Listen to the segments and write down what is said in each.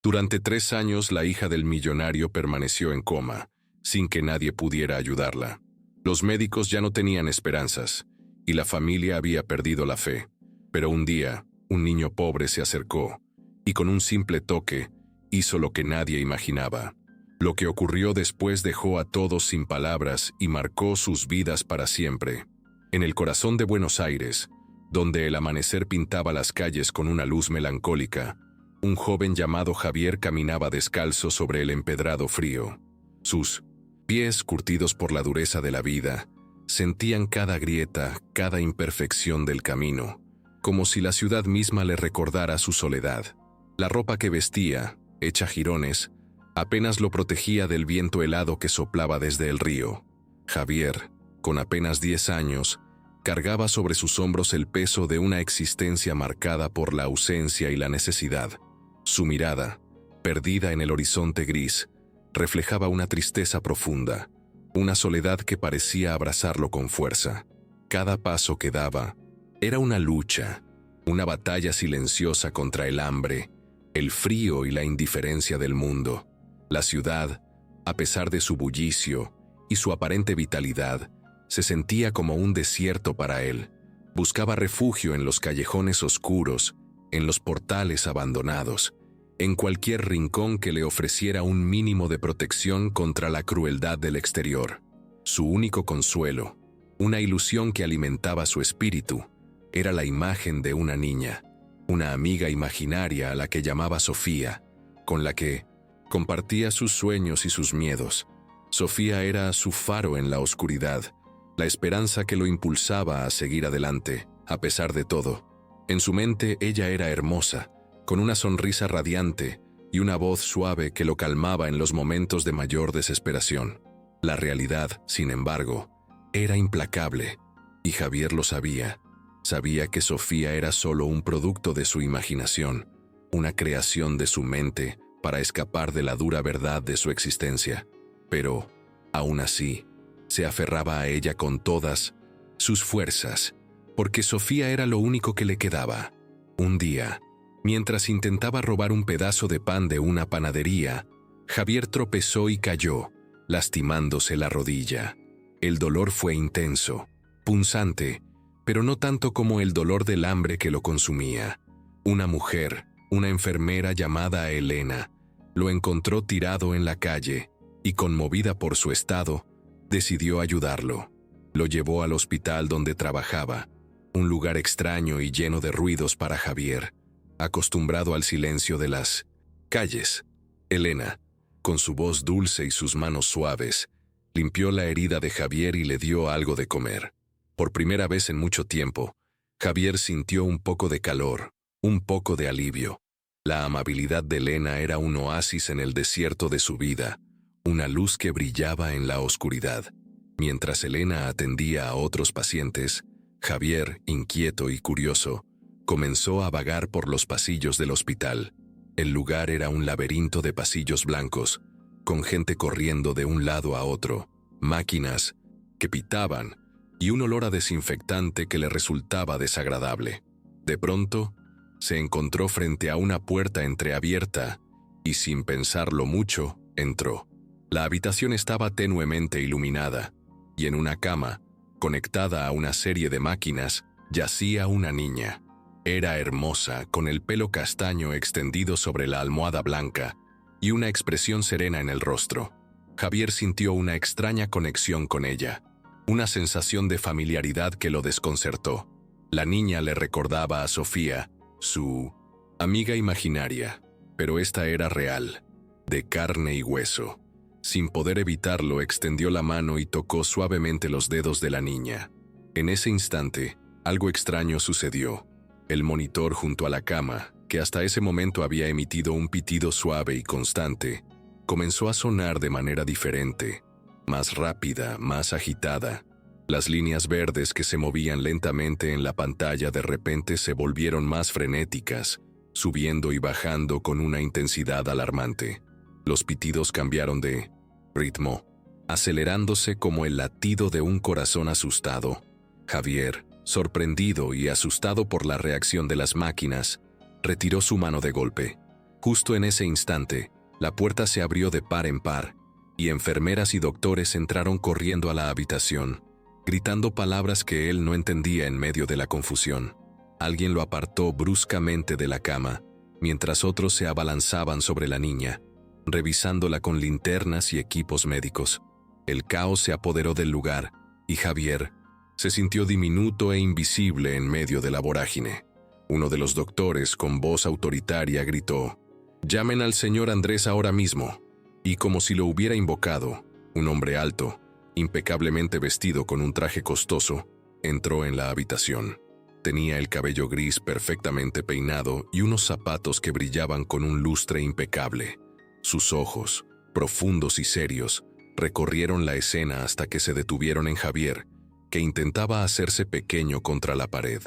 Durante 3 años la hija del millonario permaneció en coma, sin que nadie pudiera ayudarla. Los médicos ya no tenían esperanzas, y la familia había perdido la fe. Pero un día, un niño pobre se acercó, y con un simple toque, hizo lo que nadie imaginaba. Lo que ocurrió después dejó a todos sin palabras y marcó sus vidas para siempre. En el corazón de Buenos Aires, donde el amanecer pintaba las calles con una luz melancólica, un joven llamado Javier caminaba descalzo sobre el empedrado frío. Sus pies, curtidos por la dureza de la vida, sentían cada grieta, cada imperfección del camino, como si la ciudad misma le recordara su soledad. La ropa que vestía, hecha jirones, apenas lo protegía del viento helado que soplaba desde el río. Javier, con apenas 10 años, cargaba sobre sus hombros el peso de una existencia marcada por la ausencia y la necesidad. Su mirada, perdida en el horizonte gris, reflejaba una tristeza profunda, una soledad que parecía abrazarlo con fuerza. Cada paso que daba era una lucha, una batalla silenciosa contra el hambre, el frío y la indiferencia del mundo. La ciudad, a pesar de su bullicio y su aparente vitalidad, se sentía como un desierto para él. Buscaba refugio en los callejones oscuros, en los portales abandonados, en cualquier rincón que le ofreciera un mínimo de protección contra la crueldad del exterior. Su único consuelo, una ilusión que alimentaba su espíritu, era la imagen de una niña, una amiga imaginaria a la que llamaba Sofía, con la que compartía sus sueños y sus miedos. Sofía era su faro en la oscuridad, la esperanza que lo impulsaba a seguir adelante, a pesar de todo. En su mente ella era hermosa, con una sonrisa radiante y una voz suave que lo calmaba en los momentos de mayor desesperación. La realidad, sin embargo, era implacable, y Javier lo sabía. Sabía que Sofía era solo un producto de su imaginación, una creación de su mente para escapar de la dura verdad de su existencia. Pero, aún así, se aferraba a ella con todas sus fuerzas, porque Sofía era lo único que le quedaba. Un día, mientras intentaba robar un pedazo de pan de una panadería, Javier tropezó y cayó, lastimándose la rodilla. El dolor fue intenso, punzante, pero no tanto como el dolor del hambre que lo consumía. Una mujer, una enfermera llamada Elena, lo encontró tirado en la calle y, conmovida por su estado, decidió ayudarlo. Lo llevó al hospital donde trabajaba, un lugar extraño y lleno de ruidos para Javier, acostumbrado al silencio de las calles. Elena, con su voz dulce y sus manos suaves, limpió la herida de Javier y le dio algo de comer. Por primera vez en mucho tiempo, Javier sintió un poco de calor, un poco de alivio. La amabilidad de Elena era un oasis en el desierto de su vida, una luz que brillaba en la oscuridad. Mientras Elena atendía a otros pacientes, Javier, inquieto y curioso, comenzó a vagar por los pasillos del hospital. El lugar era un laberinto de pasillos blancos, con gente corriendo de un lado a otro, máquinas que pitaban y un olor a desinfectante que le resultaba desagradable. De pronto, se encontró frente a una puerta entreabierta y, sin pensarlo mucho, entró. La habitación estaba tenuemente iluminada, y en una cama, conectada a una serie de máquinas, yacía una niña. Era hermosa, con el pelo castaño extendido sobre la almohada blanca y una expresión serena en el rostro. Javier sintió una extraña conexión con ella, una sensación de familiaridad que lo desconcertó. La niña le recordaba a Sofía, su amiga imaginaria, pero esta era real, de carne y hueso. Sin poder evitarlo, extendió la mano y tocó suavemente los dedos de la niña. En ese instante, algo extraño sucedió. El monitor junto a la cama, que hasta ese momento había emitido un pitido suave y constante, comenzó a sonar de manera diferente, más rápida, más agitada. Las líneas verdes que se movían lentamente en la pantalla de repente se volvieron más frenéticas, subiendo y bajando con una intensidad alarmante. Los pitidos cambiaron de ritmo, acelerándose como el latido de un corazón asustado. Javier, sorprendido y asustado por la reacción de las máquinas, retiró su mano de golpe. Justo en ese instante, la puerta se abrió de par en par, y enfermeras y doctores entraron corriendo a la habitación, gritando palabras que él no entendía en medio de la confusión. Alguien lo apartó bruscamente de la cama, mientras otros se abalanzaban sobre la niña, revisándola con linternas y equipos médicos. El caos se apoderó del lugar, y Javier se sintió diminuto e invisible en medio de la vorágine. Uno de los doctores, con voz autoritaria, gritó: «Llamen al señor Andrés ahora mismo». Y como si lo hubiera invocado, un hombre alto, impecablemente vestido con un traje costoso, entró en la habitación. Tenía el cabello gris perfectamente peinado y unos zapatos que brillaban con un lustre impecable. Sus ojos, profundos y serios, recorrieron la escena hasta que se detuvieron en Javier, que intentaba hacerse pequeño contra la pared.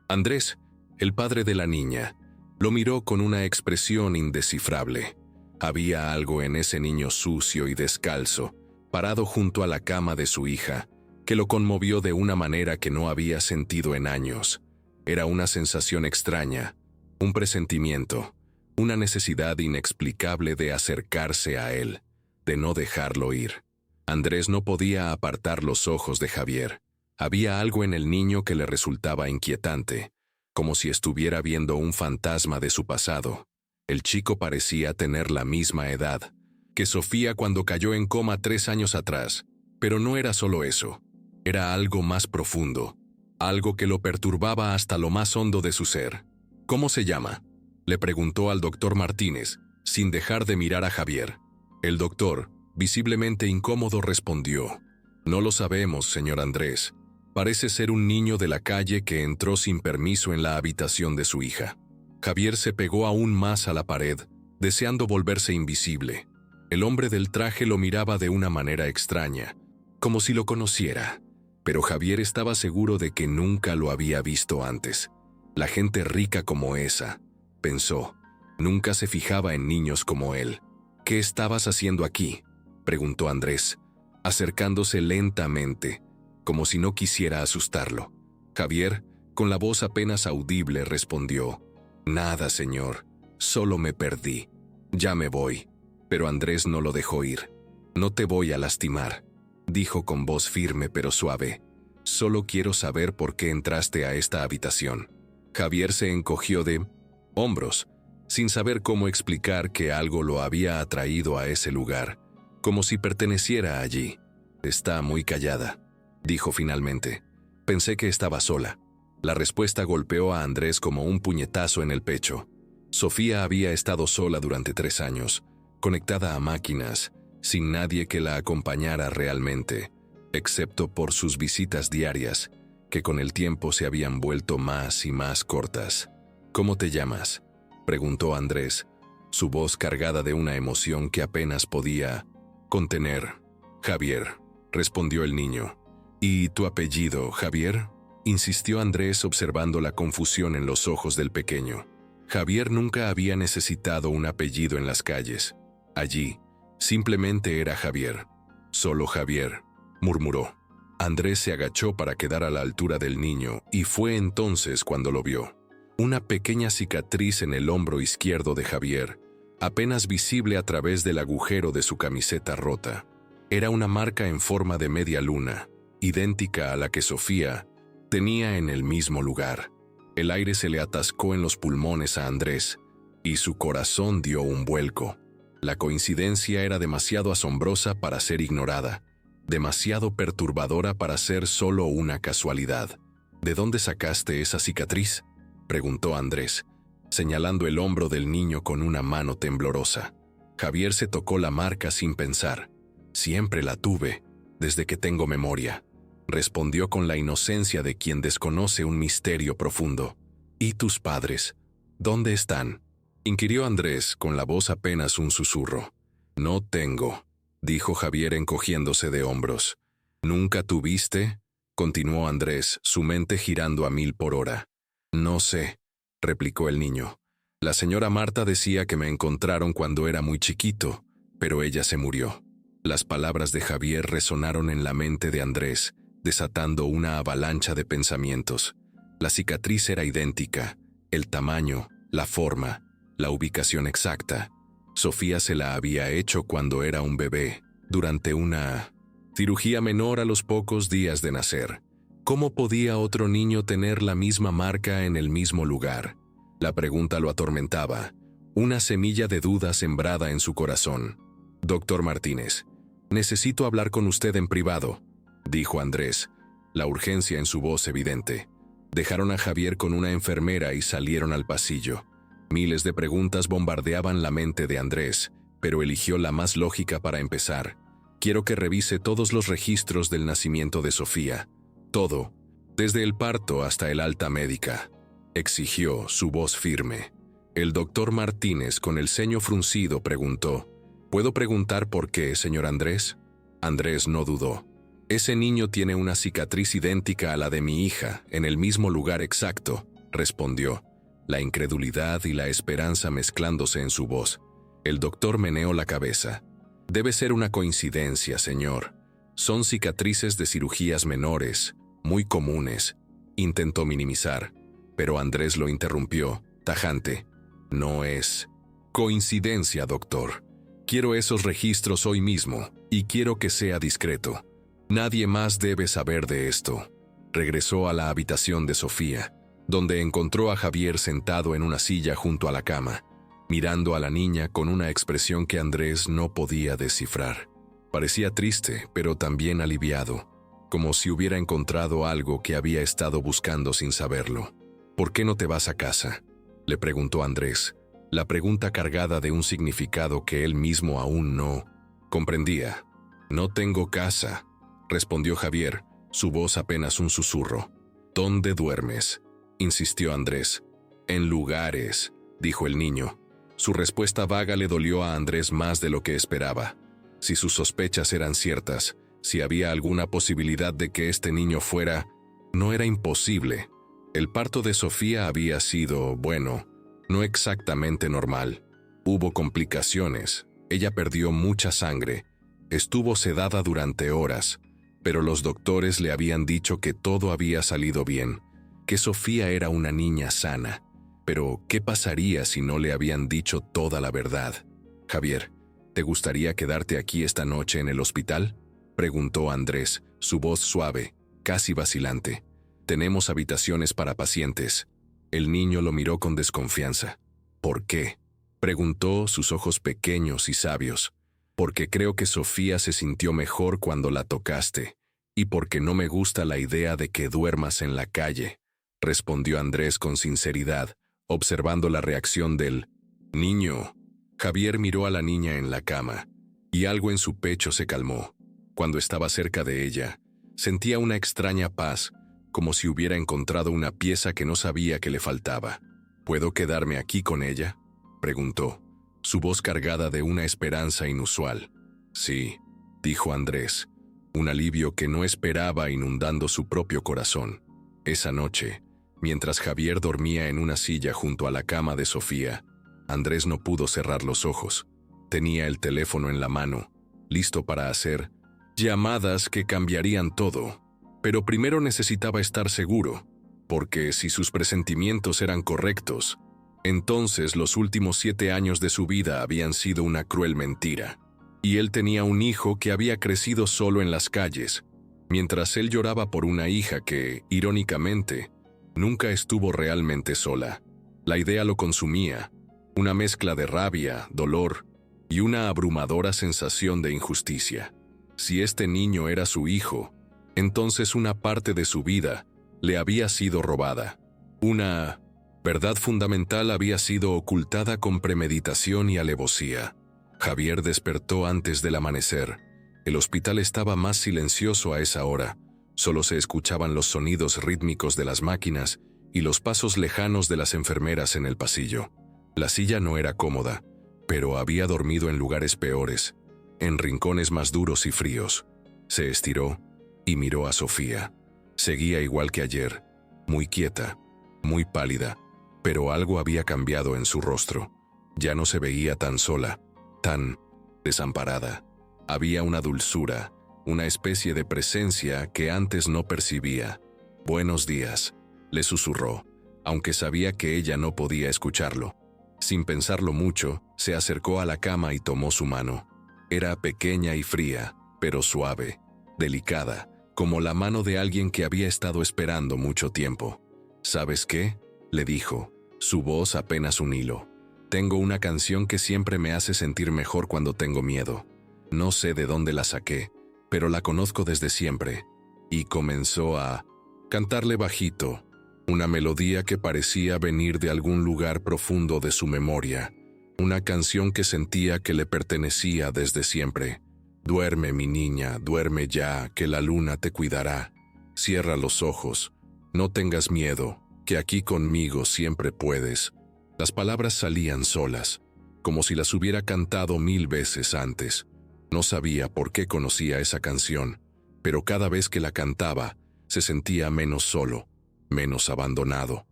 Andrés, el padre de la niña, lo miró con una expresión indescifrable. Había algo en ese niño sucio y descalzo, parado junto a la cama de su hija, que lo conmovió de una manera que no había sentido en años. Era una sensación extraña, un presentimiento, una necesidad inexplicable de acercarse a él, de no dejarlo ir. Andrés no podía apartar los ojos de Javier. Había algo en el niño que le resultaba inquietante, como si estuviera viendo un fantasma de su pasado. El chico parecía tener la misma edad que Sofía cuando cayó en coma 3 años atrás, pero no era solo eso. Era algo más profundo, algo que lo perturbaba hasta lo más hondo de su ser. «¿Cómo se llama?», le preguntó al doctor Martínez, sin dejar de mirar a Javier. El doctor, visiblemente incómodo, respondió: «No lo sabemos, señor Andrés. Parece ser un niño de la calle que entró sin permiso en la habitación de su hija». Javier se pegó aún más a la pared, deseando volverse invisible. El hombre del traje lo miraba de una manera extraña, como si lo conociera, pero Javier estaba seguro de que nunca lo había visto antes. La gente rica como esa, pensó, nunca se fijaba en niños como él. «¿Qué estabas haciendo aquí?», preguntó Andrés, acercándose lentamente, como si no quisiera asustarlo. Javier, con la voz apenas audible, respondió: «Nada, señor, solo me perdí. Ya me voy». Pero Andrés no lo dejó ir. «No te voy a lastimar», dijo con voz firme pero suave. «Solo quiero saber por qué entraste a esta habitación». Javier se encogió de hombros, sin saber cómo explicar que algo lo había atraído a ese lugar, como si perteneciera allí. «Está muy callada», dijo finalmente. «Pensé que estaba sola». La respuesta golpeó a Andrés como un puñetazo en el pecho. Sofía había estado sola durante 3 años, conectada a máquinas, sin nadie que la acompañara realmente, excepto por sus visitas diarias, que con el tiempo se habían vuelto más y más cortas. «¿Cómo te llamas?», preguntó Andrés, su voz cargada de una emoción que apenas podía contener. «Javier», respondió el niño. «¿Y tu apellido, Javier?», insistió Andrés, observando la confusión en los ojos del pequeño. Javier nunca había necesitado un apellido en las calles. Allí, simplemente era Javier. «Solo Javier», murmuró. Andrés se agachó para quedar a la altura del niño y fue entonces cuando lo vio. Una pequeña cicatriz en el hombro izquierdo de Javier, apenas visible a través del agujero de su camiseta rota. Era una marca en forma de media luna, idéntica a la que Sofía tenía en el mismo lugar. El aire se le atascó en los pulmones a Andrés, y su corazón dio un vuelco. La coincidencia era demasiado asombrosa para ser ignorada, demasiado perturbadora para ser solo una casualidad. «¿De dónde sacaste esa cicatriz?», preguntó Andrés, señalando el hombro del niño con una mano temblorosa. Javier se tocó la marca sin pensar. «Siempre la tuve, desde que tengo memoria», respondió con la inocencia de quien desconoce un misterio profundo. «¿Y tus padres? ¿Dónde están?», inquirió Andrés con la voz apenas un susurro. «No tengo», dijo Javier encogiéndose de hombros. «¿Nunca tuviste?», continuó Andrés, su mente girando a 1000 por hora. «No sé», replicó el niño. «La señora Marta decía que me encontraron cuando era muy chiquito, pero ella se murió». Las palabras de Javier resonaron en la mente de Andrés, desatando una avalancha de pensamientos. La cicatriz era idéntica, el tamaño, la forma, la ubicación exacta. Sofía se la había hecho cuando era un bebé, durante una cirugía menor a los pocos días de nacer. ¿Cómo podía otro niño tener la misma marca en el mismo lugar? La pregunta lo atormentaba, una semilla de duda sembrada en su corazón. «Doctor Martínez, necesito hablar con usted en privado», dijo Andrés, la urgencia en su voz evidente. Dejaron a Javier con una enfermera y salieron al pasillo. Miles de preguntas bombardeaban la mente de Andrés, pero eligió la más lógica para empezar. «Quiero que revise todos los registros del nacimiento de Sofía. Todo, desde el parto hasta el alta médica», exigió, su voz firme. El doctor Martínez, con el ceño fruncido, preguntó: «¿Puedo preguntar por qué, señor Andrés?». Andrés no dudó. «Ese niño tiene una cicatriz idéntica a la de mi hija, en el mismo lugar exacto», respondió, la incredulidad y la esperanza mezclándose en su voz. El doctor meneó la cabeza. «Debe ser una coincidencia, señor. Son cicatrices de cirugías menores, muy comunes», intentó minimizar, pero Andrés lo interrumpió, tajante. «No es coincidencia, doctor. Quiero esos registros hoy mismo, y quiero que sea discreto. Nadie más debe saber de esto». Regresó a la habitación de Sofía, donde encontró a Javier sentado en una silla junto a la cama, mirando a la niña con una expresión que Andrés no podía descifrar. Parecía triste, pero también aliviado, como si hubiera encontrado algo que había estado buscando sin saberlo. «¿Por qué no te vas a casa?», le preguntó Andrés, la pregunta cargada de un significado que él mismo aún no comprendía. «No tengo casa», respondió Javier, su voz apenas un susurro. «¿Dónde duermes?», insistió Andrés. «En lugares», dijo el niño. Su respuesta vaga le dolió a Andrés más de lo que esperaba. Si sus sospechas eran ciertas, si había alguna posibilidad de que este niño fuera, no era imposible. El parto de Sofía había sido, bueno, no exactamente normal. Hubo complicaciones, ella perdió mucha sangre, estuvo sedada durante horas, pero los doctores le habían dicho que todo había salido bien, que Sofía era una niña sana. Pero, ¿qué pasaría si no le habían dicho toda la verdad? «Javier, ¿te gustaría quedarte aquí esta noche en el hospital?», preguntó Andrés, su voz suave, casi vacilante. «Tenemos habitaciones para pacientes». El niño lo miró con desconfianza. «¿Por qué?», preguntó, sus ojos pequeños y sabios. «Porque creo que Sofía se sintió mejor cuando la tocaste, y porque no me gusta la idea de que duermas en la calle», respondió Andrés con sinceridad, observando la reacción del niño. Javier miró a la niña en la cama, y algo en su pecho se calmó. Cuando estaba cerca de ella, sentía una extraña paz, como si hubiera encontrado una pieza que no sabía que le faltaba. «¿Puedo quedarme aquí con ella?», preguntó, su voz cargada de una esperanza inusual. «Sí», dijo Andrés, un alivio que no esperaba inundando su propio corazón. Esa noche, mientras Javier dormía en una silla junto a la cama de Sofía, Andrés no pudo cerrar los ojos. Tenía el teléfono en la mano, listo para hacer llamadas que cambiarían todo. Pero primero necesitaba estar seguro, porque si sus presentimientos eran correctos, entonces los últimos 7 años de su vida habían sido una cruel mentira. Y él tenía un hijo que había crecido solo en las calles, mientras él lloraba por una hija que, irónicamente, nunca estuvo realmente sola. La idea lo consumía, una mezcla de rabia, dolor y una abrumadora sensación de injusticia. Si este niño era su hijo, entonces una parte de su vida le había sido robada. Una verdad fundamental había sido ocultada con premeditación y alevosía. Javier despertó antes del amanecer. El hospital estaba más silencioso a esa hora. Solo se escuchaban los sonidos rítmicos de las máquinas y los pasos lejanos de las enfermeras en el pasillo. La silla no era cómoda, pero había dormido en lugares peores, en rincones más duros y fríos. Se estiró y miró a Sofía. Seguía igual que ayer, muy quieta, muy pálida, pero algo había cambiado en su rostro. Ya no se veía tan sola, tan desamparada. Había una dulzura, una especie de presencia que antes no percibía. «Buenos días», le susurró, aunque sabía que ella no podía escucharlo. Sin pensarlo mucho, se acercó a la cama y tomó su mano. Era pequeña y fría, pero suave, delicada, como la mano de alguien que había estado esperando mucho tiempo. ¿Sabes qué?, le dijo, su voz apenas un hilo. Tengo una canción que siempre me hace sentir mejor cuando tengo miedo. No sé de dónde la saqué, pero la conozco desde siempre. Y comenzó a cantarle bajito, una melodía que parecía venir de algún lugar profundo de su memoria, una canción que sentía que le pertenecía desde siempre. Duerme, mi niña, duerme ya, que la luna te cuidará. Cierra los ojos, no tengas miedo, que aquí conmigo siempre puedes. Las palabras salían solas, como si las hubiera cantado 1000 veces antes. No sabía por qué conocía esa canción, pero cada vez que la cantaba, se sentía menos solo, menos abandonado.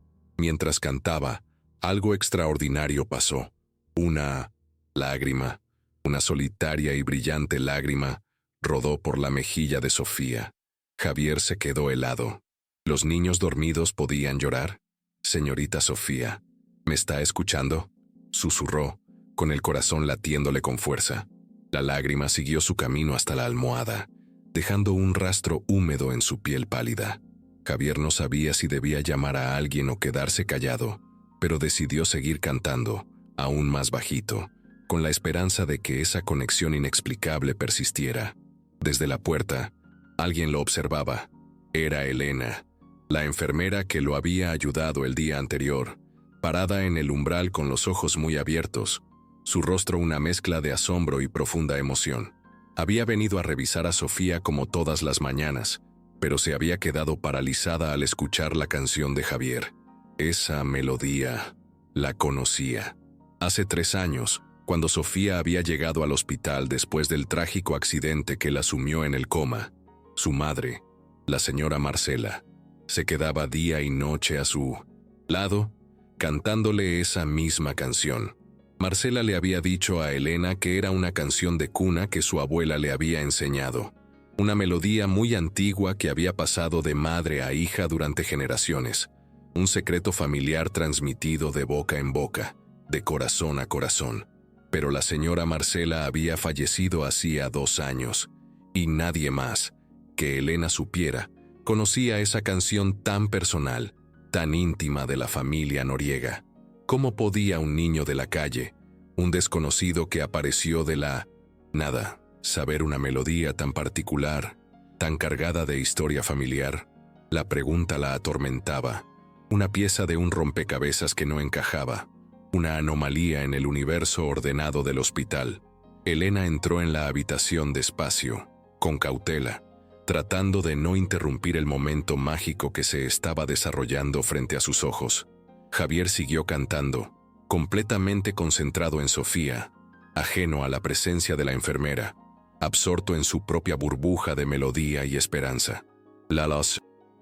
Mientras cantaba, algo extraordinario pasó. Una lágrima, una solitaria y brillante lágrima, rodó por la mejilla de Sofía. Javier se quedó helado. ¿Los niños dormidos podían llorar? Señorita Sofía, ¿me está escuchando?, susurró, con el corazón latiéndole con fuerza. La lágrima siguió su camino hasta la almohada, dejando un rastro húmedo en su piel pálida. Javier no sabía si debía llamar a alguien o quedarse callado, pero decidió seguir cantando, aún más bajito, con la esperanza de que esa conexión inexplicable persistiera. Desde la puerta, alguien lo observaba. Era Elena, la enfermera que lo había ayudado el día anterior, parada en el umbral con los ojos muy abiertos, su rostro una mezcla de asombro y profunda emoción. Había venido a revisar a Sofía como todas las mañanas, pero se había quedado paralizada al escuchar la canción de Javier. Esa melodía la conocía. Hace 3 años, cuando Sofía había llegado al hospital después del trágico accidente que la sumió en el coma, su madre, la señora Marcela, se quedaba día y noche a su lado, cantándole esa misma canción. Marcela le había dicho a Elena que era una canción de cuna que su abuela le había enseñado, una melodía muy antigua que había pasado de madre a hija durante generaciones, un secreto familiar transmitido de boca en boca, de corazón a corazón. Pero la señora Marcela había fallecido hacía 2 años, y nadie más, que Elena supiera, conocía esa canción tan personal, tan íntima de la familia Noriega. ¿Cómo podía un niño de la calle, un desconocido que apareció de la nada, saber una melodía tan particular, tan cargada de historia familiar? La pregunta la atormentaba, una pieza de un rompecabezas que no encajaba, una anomalía en el universo ordenado del hospital. Elena entró en la habitación despacio, con cautela, tratando de no interrumpir el momento mágico que se estaba desarrollando frente a sus ojos. Javier siguió cantando, completamente concentrado en Sofía, ajeno a la presencia de la enfermera, absorto en su propia burbuja de melodía y esperanza. La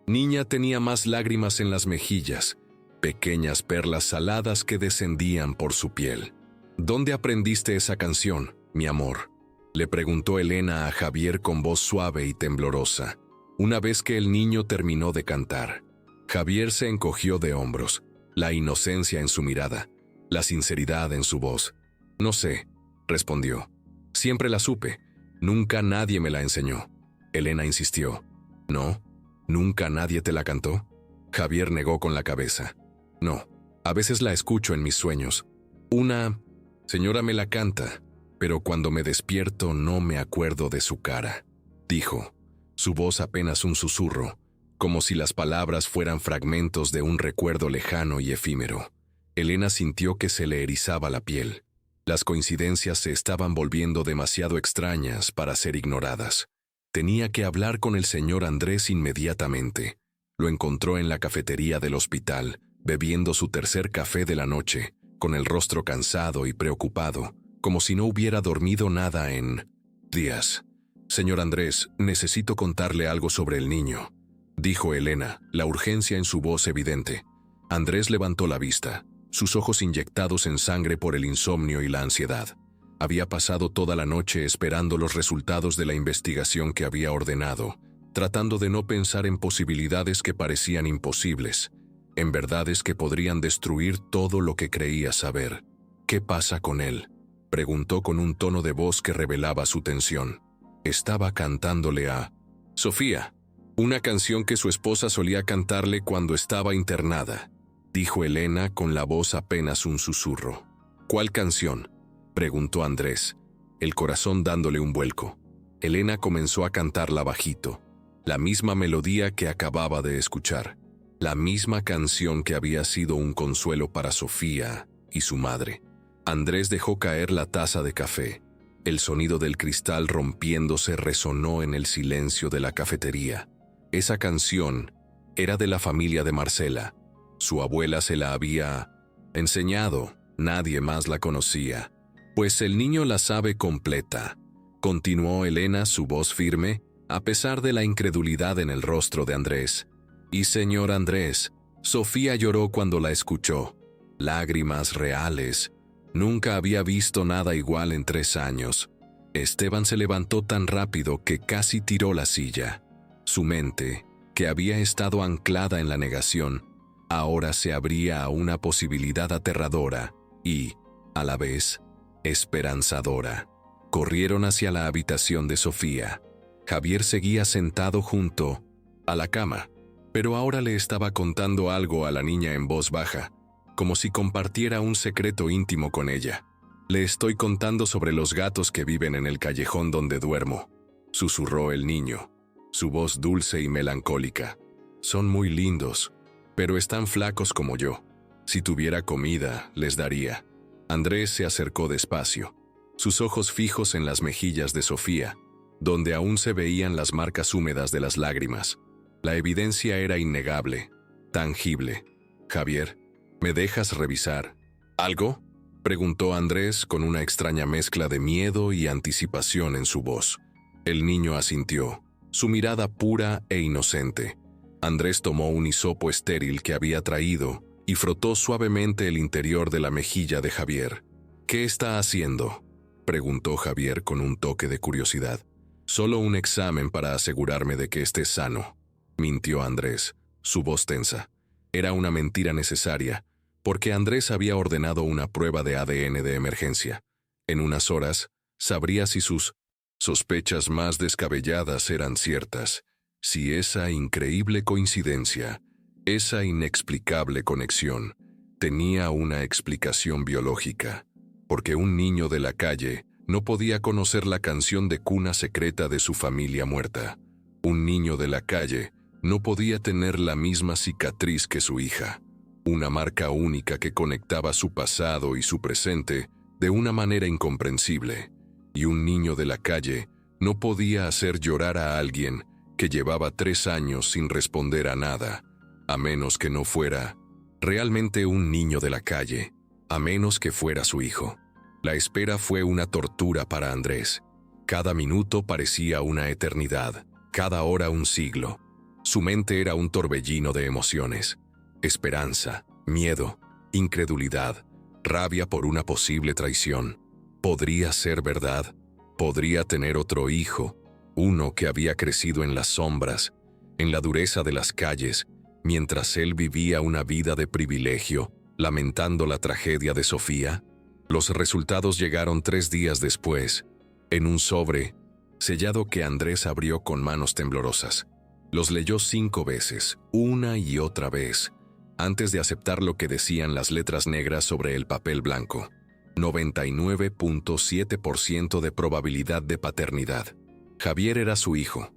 niña tenía más lágrimas en las mejillas, pequeñas perlas saladas que descendían por su piel. ¿Dónde aprendiste esa canción, mi amor?, le preguntó Elena a Javier con voz suave y temblorosa, una vez que el niño terminó de cantar. Javier se encogió de hombros, la inocencia en su mirada, la sinceridad en su voz. No sé, respondió. Siempre la supe, nunca nadie me la enseñó. Elena insistió. ¿No? ¿Nunca nadie te la cantó? Javier negó con la cabeza. No, a veces la escucho en mis sueños. Una señora me la canta, pero cuando me despierto no me acuerdo de su cara, dijo, su voz apenas un susurro, como si las palabras fueran fragmentos de un recuerdo lejano y efímero. Elena sintió que se le erizaba la piel. Las coincidencias se estaban volviendo demasiado extrañas para ser ignoradas. Tenía que hablar con el señor Andrés inmediatamente. Lo encontró en la cafetería del hospital, bebiendo su tercer café de la noche, con el rostro cansado y preocupado, como si no hubiera dormido nada en días. Señor Andrés, necesito contarle algo sobre el niño, dijo Elena, la urgencia en su voz evidente. Andrés levantó la vista, sus ojos inyectados en sangre por el insomnio y la ansiedad. Había pasado toda la noche esperando los resultados de la investigación que había ordenado, tratando de no pensar en posibilidades que parecían imposibles, en verdades que podrían destruir todo lo que creía saber. ¿Qué pasa con él?, preguntó con un tono de voz que revelaba su tensión. Estaba cantándole a Sofía, una canción que su esposa solía cantarle cuando estaba internada, dijo Elena con la voz apenas un susurro. ¿Cuál canción?, preguntó Andrés, el corazón dándole un vuelco. Elena comenzó a cantarla bajito, la misma melodía que acababa de escuchar, la misma canción que había sido un consuelo para Sofía y su madre. Andrés dejó caer la taza de café. El sonido del cristal rompiéndose resonó en el silencio de la cafetería. Esa canción era de la familia de Marcela. Su abuela se la había enseñado, nadie más la conocía. Pues el niño la sabe completa, continuó Elena, su voz firme, a pesar de la incredulidad en el rostro de Andrés. Y señor Andrés, Sofía lloró cuando la escuchó. Lágrimas reales. Nunca había visto nada igual en 3 años. Esteban se levantó tan rápido que casi tiró la silla. Su mente, que había estado anclada en la negación, ahora se abría a una posibilidad aterradora y, a la vez, esperanzadora. Corrieron hacia la habitación de Sofía. Javier seguía sentado junto a la cama, pero ahora le estaba contando algo a la niña en voz baja, como si compartiera un secreto íntimo con ella. Le estoy contando sobre los gatos que viven en el callejón donde duermo, susurró el niño, su voz dulce y melancólica. Son muy lindos, pero están flacos como yo. Si tuviera comida, les daría. Andrés se acercó despacio, sus ojos fijos en las mejillas de Sofía, donde aún se veían las marcas húmedas de las lágrimas. La evidencia era innegable, tangible. Javier, ¿me dejas revisar algo?, preguntó Andrés con una extraña mezcla de miedo y anticipación en su voz. El niño asintió, su mirada pura e inocente. Andrés tomó un hisopo estéril que había traído y frotó suavemente el interior de la mejilla de Javier. ¿Qué está haciendo?, preguntó Javier con un toque de curiosidad. Solo un examen para asegurarme de que esté sano, mintió Andrés, su voz tensa. Era una mentira necesaria, porque Andrés había ordenado una prueba de ADN de emergencia. En unas horas, sabría si sus sospechas más descabelladas eran ciertas, si esa increíble coincidencia, esa inexplicable conexión, tenía una explicación biológica, porque un niño de la calle no podía conocer la canción de cuna secreta de su familia muerta. Un niño de la calle no podía tener la misma cicatriz que su hija, una marca única que conectaba su pasado y su presente de una manera incomprensible, y un niño de la calle no podía hacer llorar a alguien que llevaba 3 años sin responder a nada, a menos que no fuera realmente un niño de la calle, a menos que fuera su hijo. La espera fue una tortura para Andrés. Cada minuto parecía una eternidad, cada hora un siglo. Su mente era un torbellino de emociones. Esperanza, miedo, incredulidad, rabia por una posible traición. ¿Podría ser verdad? ¿Podría tener otro hijo? Uno que había crecido en las sombras, en la dureza de las calles, mientras él vivía una vida de privilegio, lamentando la tragedia de Sofía. Los resultados llegaron 3 días después, en un sobre sellado que Andrés abrió con manos temblorosas. Los leyó 5 veces, una y otra vez, antes de aceptar lo que decían las letras negras sobre el papel blanco. 99.7% de probabilidad de paternidad. Javier era su hijo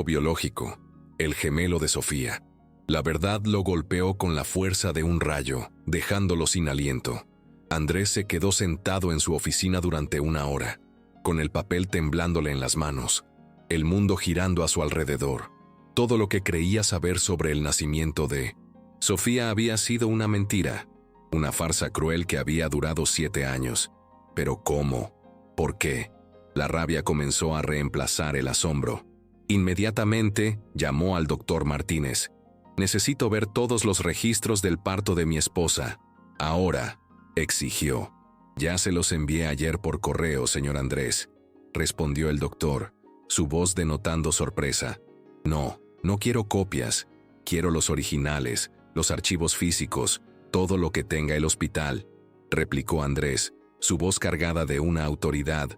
biológico, el gemelo de Sofía. La verdad lo golpeó con la fuerza de un rayo, dejándolo sin aliento. Andrés se quedó sentado en su oficina durante 1 hora, con el papel temblándole en las manos, el mundo girando a su alrededor. Todo lo que creía saber sobre el nacimiento de Sofía había sido una mentira, una farsa cruel que había durado 7 años. Pero ¿cómo? ¿Por qué? La rabia comenzó a reemplazar el asombro. Inmediatamente llamó al doctor Martínez. «Necesito ver todos los registros del parto de mi esposa. Ahora», exigió. «Ya se los envié ayer por correo, señor Andrés», respondió el doctor, su voz denotando sorpresa. No quiero copias. Quiero los originales, los archivos físicos, todo lo que tenga el hospital». replicó Andrés, su voz cargada de una autoridad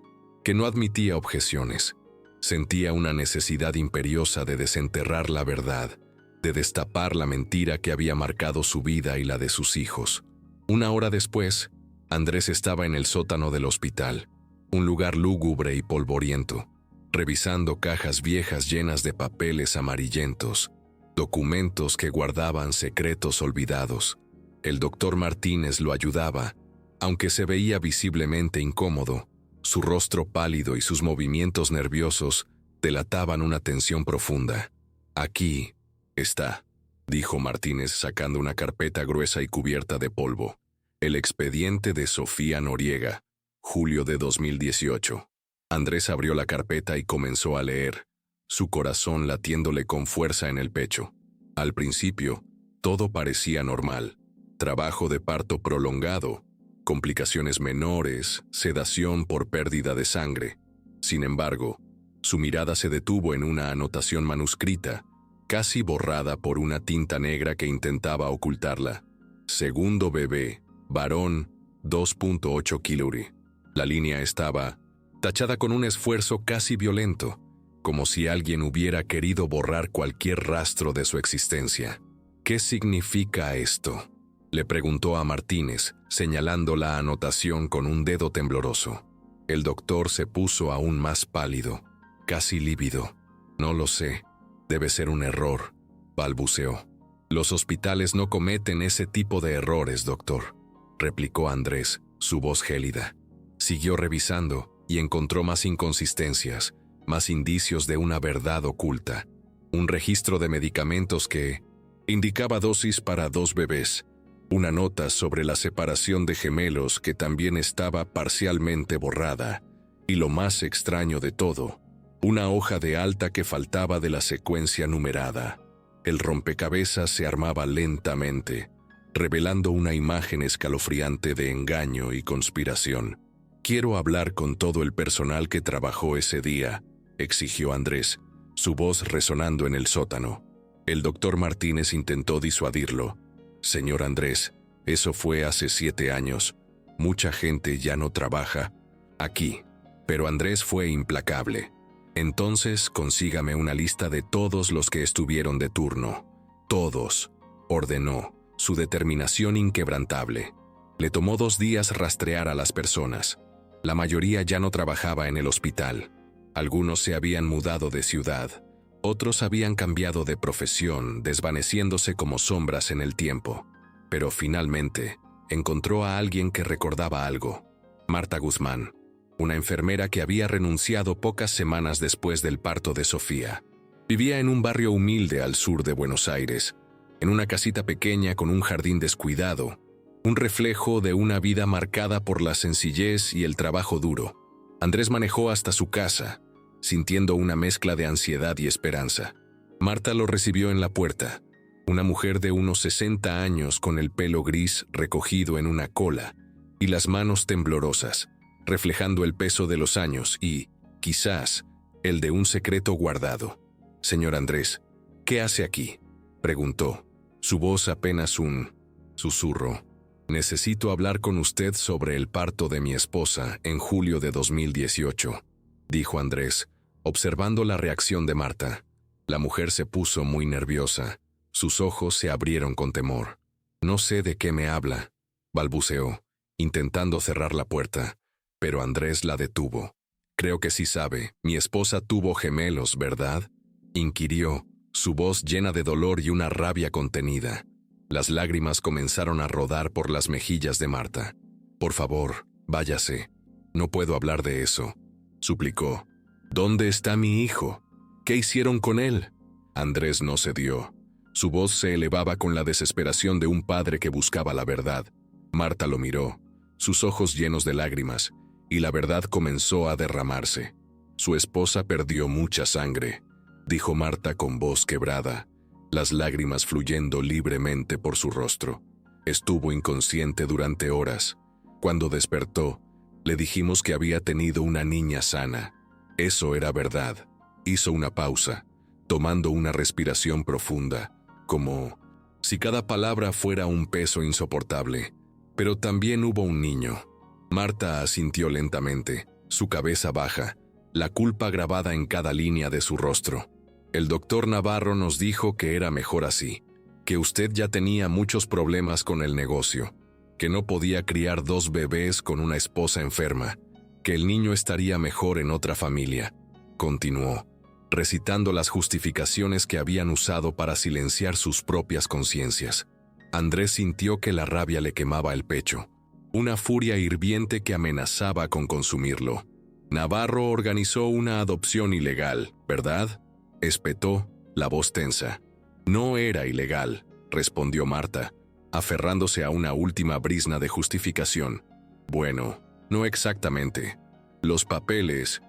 que no admitía objeciones. Sentía una necesidad imperiosa de desenterrar la verdad, de destapar la mentira que había marcado su vida y la de sus hijos. Una hora después, Andrés estaba en el sótano del hospital, un lugar lúgubre y polvoriento, revisando cajas viejas llenas de papeles amarillentos, documentos que guardaban secretos olvidados. El doctor Martínez lo ayudaba, aunque se veía visiblemente incómodo. Su rostro pálido y sus movimientos nerviosos delataban una tensión profunda. «Aquí está», dijo Martínez sacando una carpeta gruesa y cubierta de polvo. «El expediente de Sofía Noriega, julio de 2018». Andrés abrió la carpeta y comenzó a leer, su corazón latiéndole con fuerza en el pecho. Al principio, todo parecía normal. Trabajo de parto prolongado, complicaciones menores, sedación por pérdida de sangre. Sin embargo, su mirada se detuvo en una anotación manuscrita, casi borrada por una tinta negra que intentaba ocultarla. Segundo bebé, varón, 2.8 kiluri. La línea estaba tachada con un esfuerzo casi violento, como si alguien hubiera querido borrar cualquier rastro de su existencia. «¿Qué significa esto?», le preguntó a Martínez, señalando la anotación con un dedo tembloroso. El doctor se puso aún más pálido, casi lívido. «No lo sé. Debe ser un error», balbuceó. «Los hospitales no cometen ese tipo de errores, doctor», replicó Andrés, su voz gélida. Siguió revisando y encontró más inconsistencias, más indicios de una verdad oculta. Un registro de medicamentos que indicaba dosis para 2 bebés. Una nota sobre la separación de gemelos que también estaba parcialmente borrada. Y lo más extraño de todo, una hoja de alta que faltaba de la secuencia numerada. El rompecabezas se armaba lentamente, revelando una imagen escalofriante de engaño y conspiración. «Quiero hablar con todo el personal que trabajó ese día», exigió Andrés, su voz resonando en el sótano. El doctor Martínez intentó disuadirlo. «Señor Andrés, eso fue hace 7 años. Mucha gente ya no trabaja aquí». Pero Andrés fue implacable. «Entonces consígame una lista de todos los que estuvieron de turno». «Todos», ordenó, su determinación inquebrantable. Le tomó 2 días rastrear a las personas. La mayoría ya no trabajaba en el hospital. Algunos se habían mudado de ciudad. Otros habían cambiado de profesión, desvaneciéndose como sombras en el tiempo. Pero finalmente, encontró a alguien que recordaba algo. Marta Guzmán, una enfermera que había renunciado pocas semanas después del parto de Sofía. Vivía en un barrio humilde al sur de Buenos Aires, en una casita pequeña con un jardín descuidado, un reflejo de una vida marcada por la sencillez y el trabajo duro. Andrés manejó hasta su casa, sintiendo una mezcla de ansiedad y esperanza. Marta lo recibió en la puerta, una mujer de unos 60 años con el pelo gris recogido en una cola y las manos temblorosas, reflejando el peso de los años y, quizás, el de un secreto guardado. «Señor Andrés, ¿qué hace aquí?», preguntó, su voz apenas un susurro. «Necesito hablar con usted sobre el parto de mi esposa en julio de 2018», dijo Andrés, observando la reacción de Marta. La mujer se puso muy nerviosa. Sus ojos se abrieron con temor. «No sé de qué me habla», balbuceó, intentando cerrar la puerta, pero Andrés la detuvo. «Creo que sí sabe. Mi esposa tuvo gemelos, ¿verdad?», inquirió, su voz llena de dolor y una rabia contenida. Las lágrimas comenzaron a rodar por las mejillas de Marta. «Por favor, váyase. No puedo hablar de eso», suplicó. «¿Dónde está mi hijo? ¿Qué hicieron con él?». Andrés no cedió. Su voz se elevaba con la desesperación de un padre que buscaba la verdad. Marta lo miró, sus ojos llenos de lágrimas, y la verdad comenzó a derramarse. «Su esposa perdió mucha sangre», dijo Marta con voz quebrada, las lágrimas fluyendo libremente por su rostro. «Estuvo inconsciente durante horas. Cuando despertó, le dijimos que había tenido una niña sana. Eso era verdad». Hizo una pausa, tomando una respiración profunda, como si cada palabra fuera un peso insoportable. Pero también hubo un niño. Marta asintió lentamente, su cabeza baja, la culpa grabada en cada línea de su rostro. El doctor Navarro nos dijo que era mejor así, que usted ya tenía muchos problemas con el negocio, que no podía criar 2 bebés con una esposa enferma, que el niño estaría mejor en otra familia. Continuó, recitando las justificaciones que habían usado para silenciar sus propias conciencias. Andrés sintió que la rabia le quemaba el pecho, una furia hirviente que amenazaba con consumirlo. Navarro organizó una adopción ilegal, ¿verdad?, espetó, la voz tensa. No era ilegal, respondió Marta, aferrándose a una última brizna de justificación. Bueno, no exactamente. Los papeles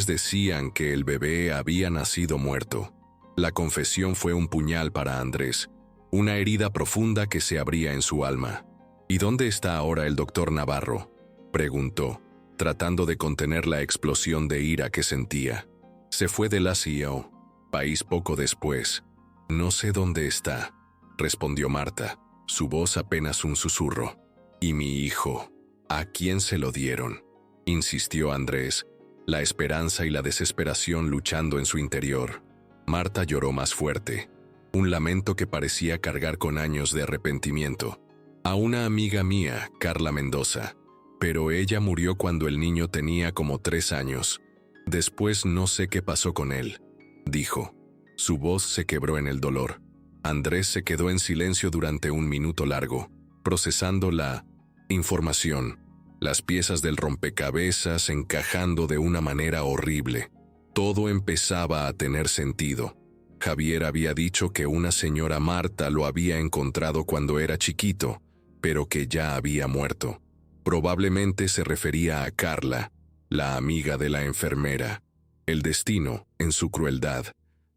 decían que el bebé había nacido muerto. La confesión fue un puñal para Andrés, una herida profunda que se abría en su alma. ¿Y dónde está ahora el doctor Navarro?, preguntó, tratando de contener la explosión de ira que sentía. Se fue de la CEO, país poco después. No sé dónde está, respondió Marta, su voz apenas un susurro. ¿Y mi hijo? ¿A quién se lo dieron?, insistió Andrés, la esperanza y la desesperación luchando en su interior. Marta lloró más fuerte, un lamento que parecía cargar con años de arrepentimiento. A una amiga mía, Carla Mendoza, pero ella murió cuando el niño tenía como 3 años. Después no sé qué pasó con él, dijo. Su voz se quebró en el dolor. Andrés se quedó en silencio durante un minuto largo, procesando la información, las piezas del rompecabezas encajando de una manera horrible. Todo empezaba a tener sentido. Javier había dicho que una señora Marta lo había encontrado cuando era chiquito, pero que ya había muerto. Probablemente se refería a Carla, la amiga de la enfermera. El destino, en su crueldad,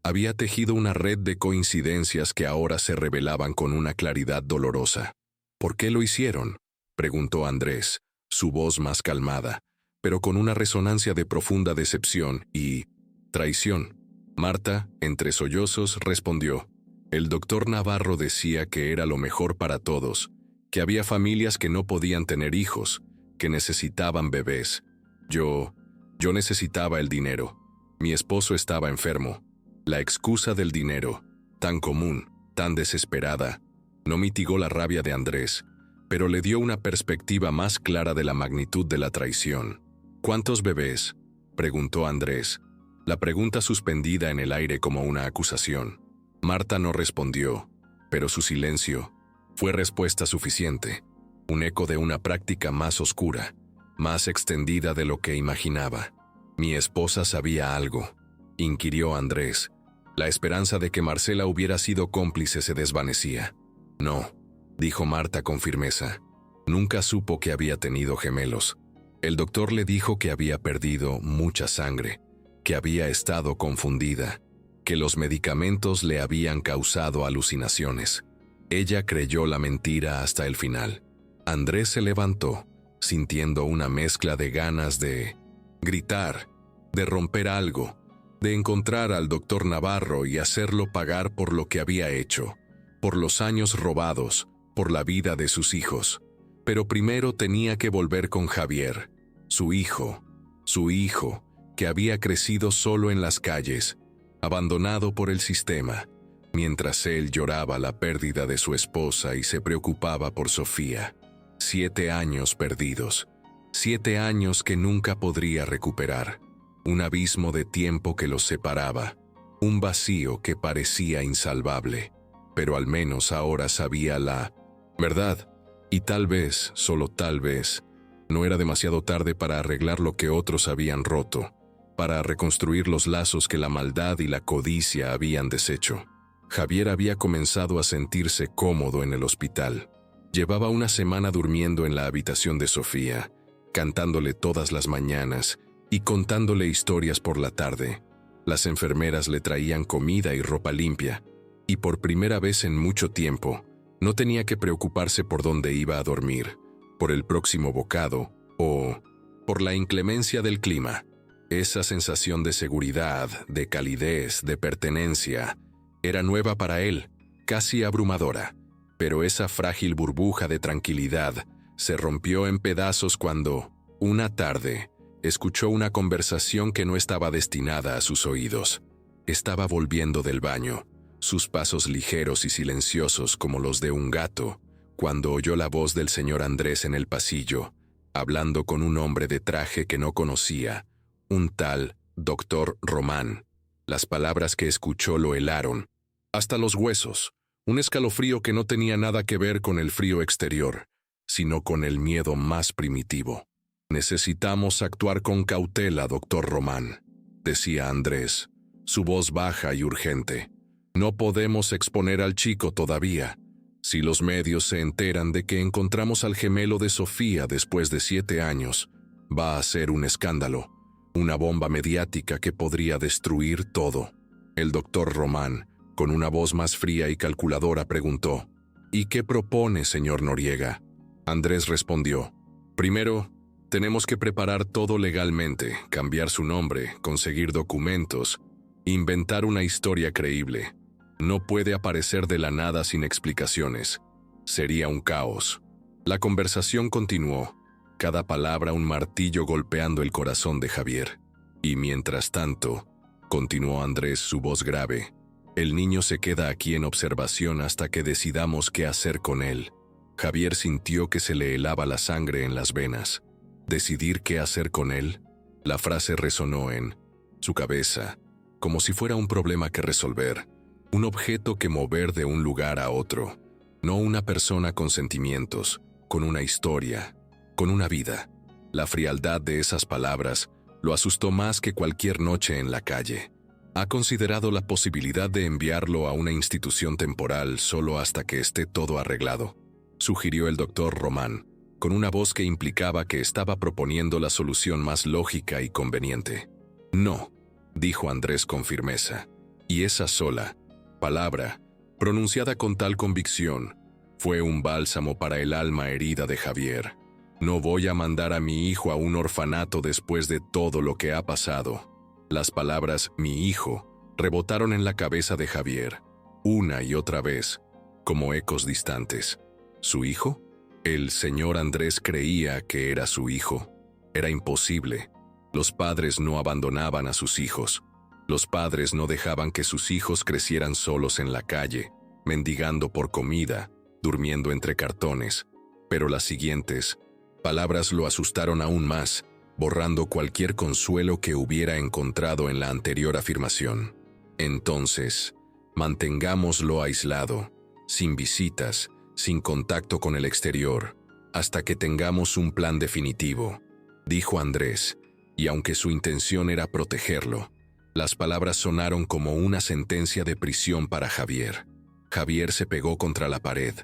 había tejido una red de coincidencias que ahora se revelaban con una claridad dolorosa. ¿Por qué lo hicieron?, preguntó Andrés, su voz más calmada, pero con una resonancia de profunda decepción y traición. Marta, entre sollozos, respondió. El doctor Navarro decía que era lo mejor para todos, que había familias que no podían tener hijos, que necesitaban bebés. Yo necesitaba el dinero. Mi esposo estaba enfermo. La excusa del dinero, tan común, tan desesperada, no mitigó la rabia de Andrés, pero le dio una perspectiva más clara de la magnitud de la traición. ¿Cuántos bebés?, preguntó Andrés, la pregunta suspendida en el aire como una acusación. Marta no respondió, pero su silencio fue respuesta suficiente, un eco de una práctica más oscura, más extendida de lo que imaginaba. Mi esposa sabía algo, inquirió Andrés. La esperanza de que Marcela hubiera sido cómplice se desvanecía. No, dijo Marta con firmeza. Nunca supo que había tenido gemelos. El doctor le dijo que había perdido mucha sangre, que había estado confundida, que los medicamentos le habían causado alucinaciones. Ella creyó la mentira hasta el final. Andrés se levantó, sintiendo una mezcla de ganas de gritar, de romper algo, de encontrar al doctor Navarro y hacerlo pagar por lo que había hecho, por los años robados, por la vida de sus hijos. Pero primero tenía que volver con Javier, su hijo, que había crecido solo en las calles, abandonado por el sistema, mientras él lloraba la pérdida de su esposa y se preocupaba por Sofía. 7 años perdidos, 7 años que nunca podría recuperar, un abismo de tiempo que los separaba, un vacío que parecía insalvable, pero al menos ahora sabía la verdad, y tal vez, solo tal vez, no era demasiado tarde para arreglar lo que otros habían roto, para reconstruir los lazos que la maldad y la codicia habían deshecho. Javier había comenzado a sentirse cómodo en el hospital. Llevaba una semana durmiendo en la habitación de Sofía, cantándole todas las mañanas y contándole historias por la tarde. Las enfermeras le traían comida y ropa limpia, y por primera vez en mucho tiempo, no tenía que preocuparse por dónde iba a dormir, por el próximo bocado o por la inclemencia del clima. Esa sensación de seguridad, de calidez, de pertenencia, era nueva para él, casi abrumadora. Pero esa frágil burbuja de tranquilidad se rompió en pedazos cuando, una tarde, escuchó una conversación que no estaba destinada a sus oídos. Estaba volviendo del baño, sus pasos ligeros y silenciosos como los de un gato, cuando oyó la voz del señor Andrés en el pasillo, hablando con un hombre de traje que no conocía, un tal doctor Román. Las palabras que escuchó lo helaron, hasta los huesos, un escalofrío que no tenía nada que ver con el frío exterior, sino con el miedo más primitivo. «Necesitamos actuar con cautela, doctor Román», decía Andrés, su voz baja y urgente. «No podemos exponer al chico todavía. Si los medios se enteran de que encontramos al gemelo de Sofía después de 7 años, va a ser un escándalo, una bomba mediática que podría destruir todo». El doctor Román, con una voz más fría y calculadora, preguntó: «¿Y qué propone, señor Noriega?». Andrés respondió: «Primero, tenemos que preparar todo legalmente, cambiar su nombre, conseguir documentos, inventar una historia creíble. No puede aparecer de la nada sin explicaciones. Sería un caos». La conversación continuó, cada palabra un martillo golpeando el corazón de Javier. «Y mientras tanto», continuó Andrés, su voz grave, «el niño se queda aquí en observación hasta que decidamos qué hacer con él». Javier sintió que se le helaba la sangre en las venas. ¿Decidir qué hacer con él? La frase resonó en su cabeza, como si fuera un problema que resolver, un objeto que mover de un lugar a otro, no una persona con sentimientos, con una historia, con una vida. La frialdad de esas palabras lo asustó más que cualquier noche en la calle. ¿Ha considerado la posibilidad de enviarlo a una institución temporal solo hasta que esté todo arreglado?, sugirió el doctor Román, con una voz que implicaba que estaba proponiendo la solución más lógica y conveniente. «No», dijo Andrés con firmeza, y esa sola palabra, pronunciada con tal convicción, fue un bálsamo para el alma herida de Javier. «No voy a mandar a mi hijo a un orfanato después de todo lo que ha pasado». Las palabras «mi hijo» rebotaron en la cabeza de Javier, una y otra vez, como ecos distantes. ¿Su hijo? El señor Andrés creía que era su hijo. Era imposible. Los padres no abandonaban a sus hijos. Los padres no dejaban que sus hijos crecieran solos en la calle, mendigando por comida, durmiendo entre cartones. Pero las siguientes palabras lo asustaron aún más, borrando cualquier consuelo que hubiera encontrado en la anterior afirmación. «Entonces, mantengámoslo aislado, sin visitas, sin contacto con el exterior, hasta que tengamos un plan definitivo», dijo Andrés, y aunque su intención era protegerlo, las palabras sonaron como una sentencia de prisión para Javier. Javier se pegó contra la pared,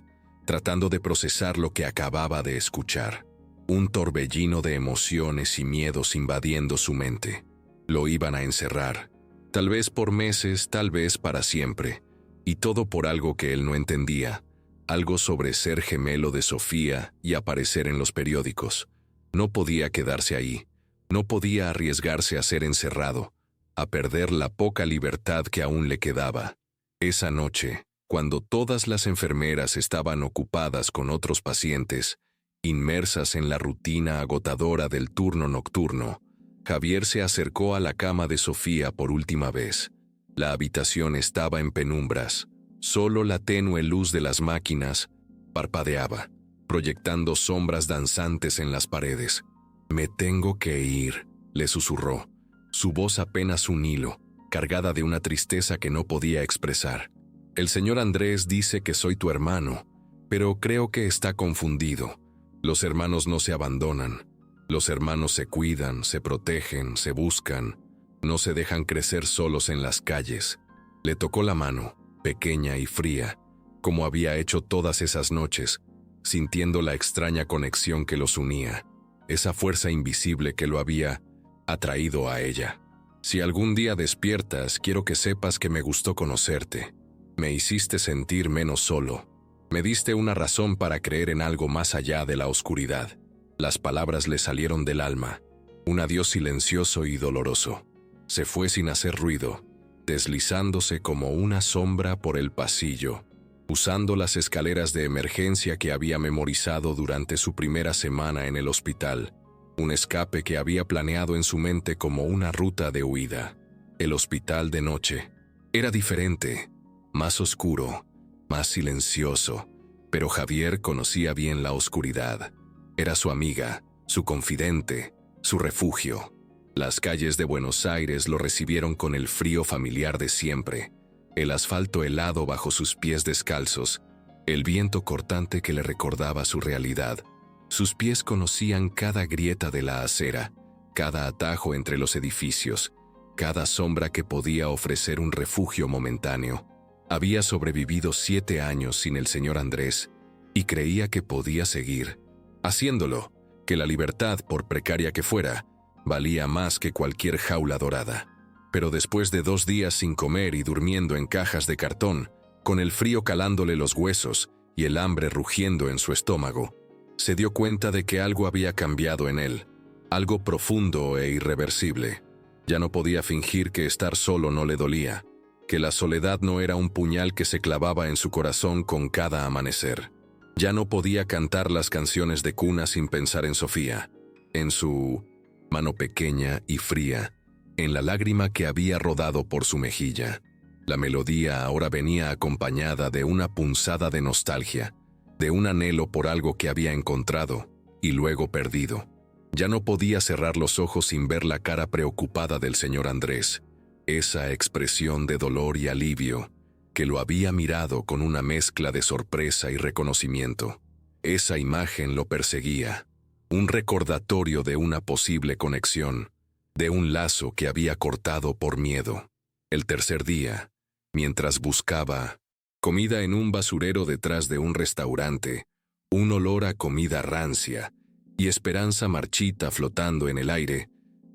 tratando de procesar lo que acababa de escuchar. Un torbellino de emociones y miedos invadiendo su mente. Lo iban a encerrar, tal vez por meses, tal vez para siempre, y todo por algo que él no entendía, algo sobre ser gemelo de Sofía y aparecer en los periódicos. No podía quedarse ahí, no podía arriesgarse a ser encerrado, a perder la poca libertad que aún le quedaba. Esa noche, cuando todas las enfermeras estaban ocupadas con otros pacientes, inmersas en la rutina agotadora del turno nocturno, Javier se acercó a la cama de Sofía por última vez. La habitación estaba en penumbras. Solo la tenue luz de las máquinas parpadeaba, proyectando sombras danzantes en las paredes. «Me tengo que ir», le susurró, su voz apenas un hilo, cargada de una tristeza que no podía expresar. «El señor Andrés dice que soy tu hermano, pero creo que está confundido. Los hermanos no se abandonan. Los hermanos se cuidan, se protegen, se buscan. No se dejan crecer solos en las calles». Le tocó la mano, pequeña y fría, como había hecho todas esas noches, sintiendo la extraña conexión que los unía, esa fuerza invisible que lo había atraído a ella. «Si algún día despiertas, quiero que sepas que me gustó conocerte. Me hiciste sentir menos solo. Me diste una razón para creer en algo más allá de la oscuridad». Las palabras le salieron del alma, un adiós silencioso y doloroso. Se fue sin hacer ruido, deslizándose como una sombra por el pasillo. usando las escaleras de emergencia que había memorizado durante su primera semana en el hospital, un escape que había planeado en su mente como una ruta de huida. El hospital de noche era diferente, más oscuro, más silencioso, pero Javier conocía bien la oscuridad. Era su amiga, su confidente, su refugio. Las calles de Buenos Aires lo recibieron con el frío familiar de siempre, el asfalto helado bajo sus pies descalzos, el viento cortante que le recordaba su realidad. Sus pies conocían cada grieta de la acera, cada atajo entre los edificios, cada sombra que podía ofrecer un refugio momentáneo. Había sobrevivido 7 años sin el señor Andrés y creía que podía seguir haciéndolo, que la libertad, por precaria que fuera, valía más que cualquier jaula dorada. Pero después de 2 días sin comer y durmiendo en cajas de cartón, con el frío calándole los huesos y el hambre rugiendo en su estómago, se dio cuenta de que algo había cambiado en él, algo profundo e irreversible. Ya no podía fingir que estar solo no le dolía, que la soledad no era un puñal que se clavaba en su corazón con cada amanecer. Ya no podía cantar las canciones de cuna sin pensar en Sofía, en su mano pequeña y fría, en la lágrima que había rodado por su mejilla. La melodía ahora venía acompañada de una punzada de nostalgia, de un anhelo por algo que había encontrado y luego perdido. Ya no podía cerrar los ojos sin ver la cara preocupada del señor Andrés, esa expresión de dolor y alivio que lo había mirado con una mezcla de sorpresa y reconocimiento. Esa imagen lo perseguía, un recordatorio de una posible conexión, de un lazo que había cortado por miedo. El tercer día, mientras buscaba comida en un basurero detrás de un restaurante, un olor a comida rancia y esperanza marchita flotando en el aire,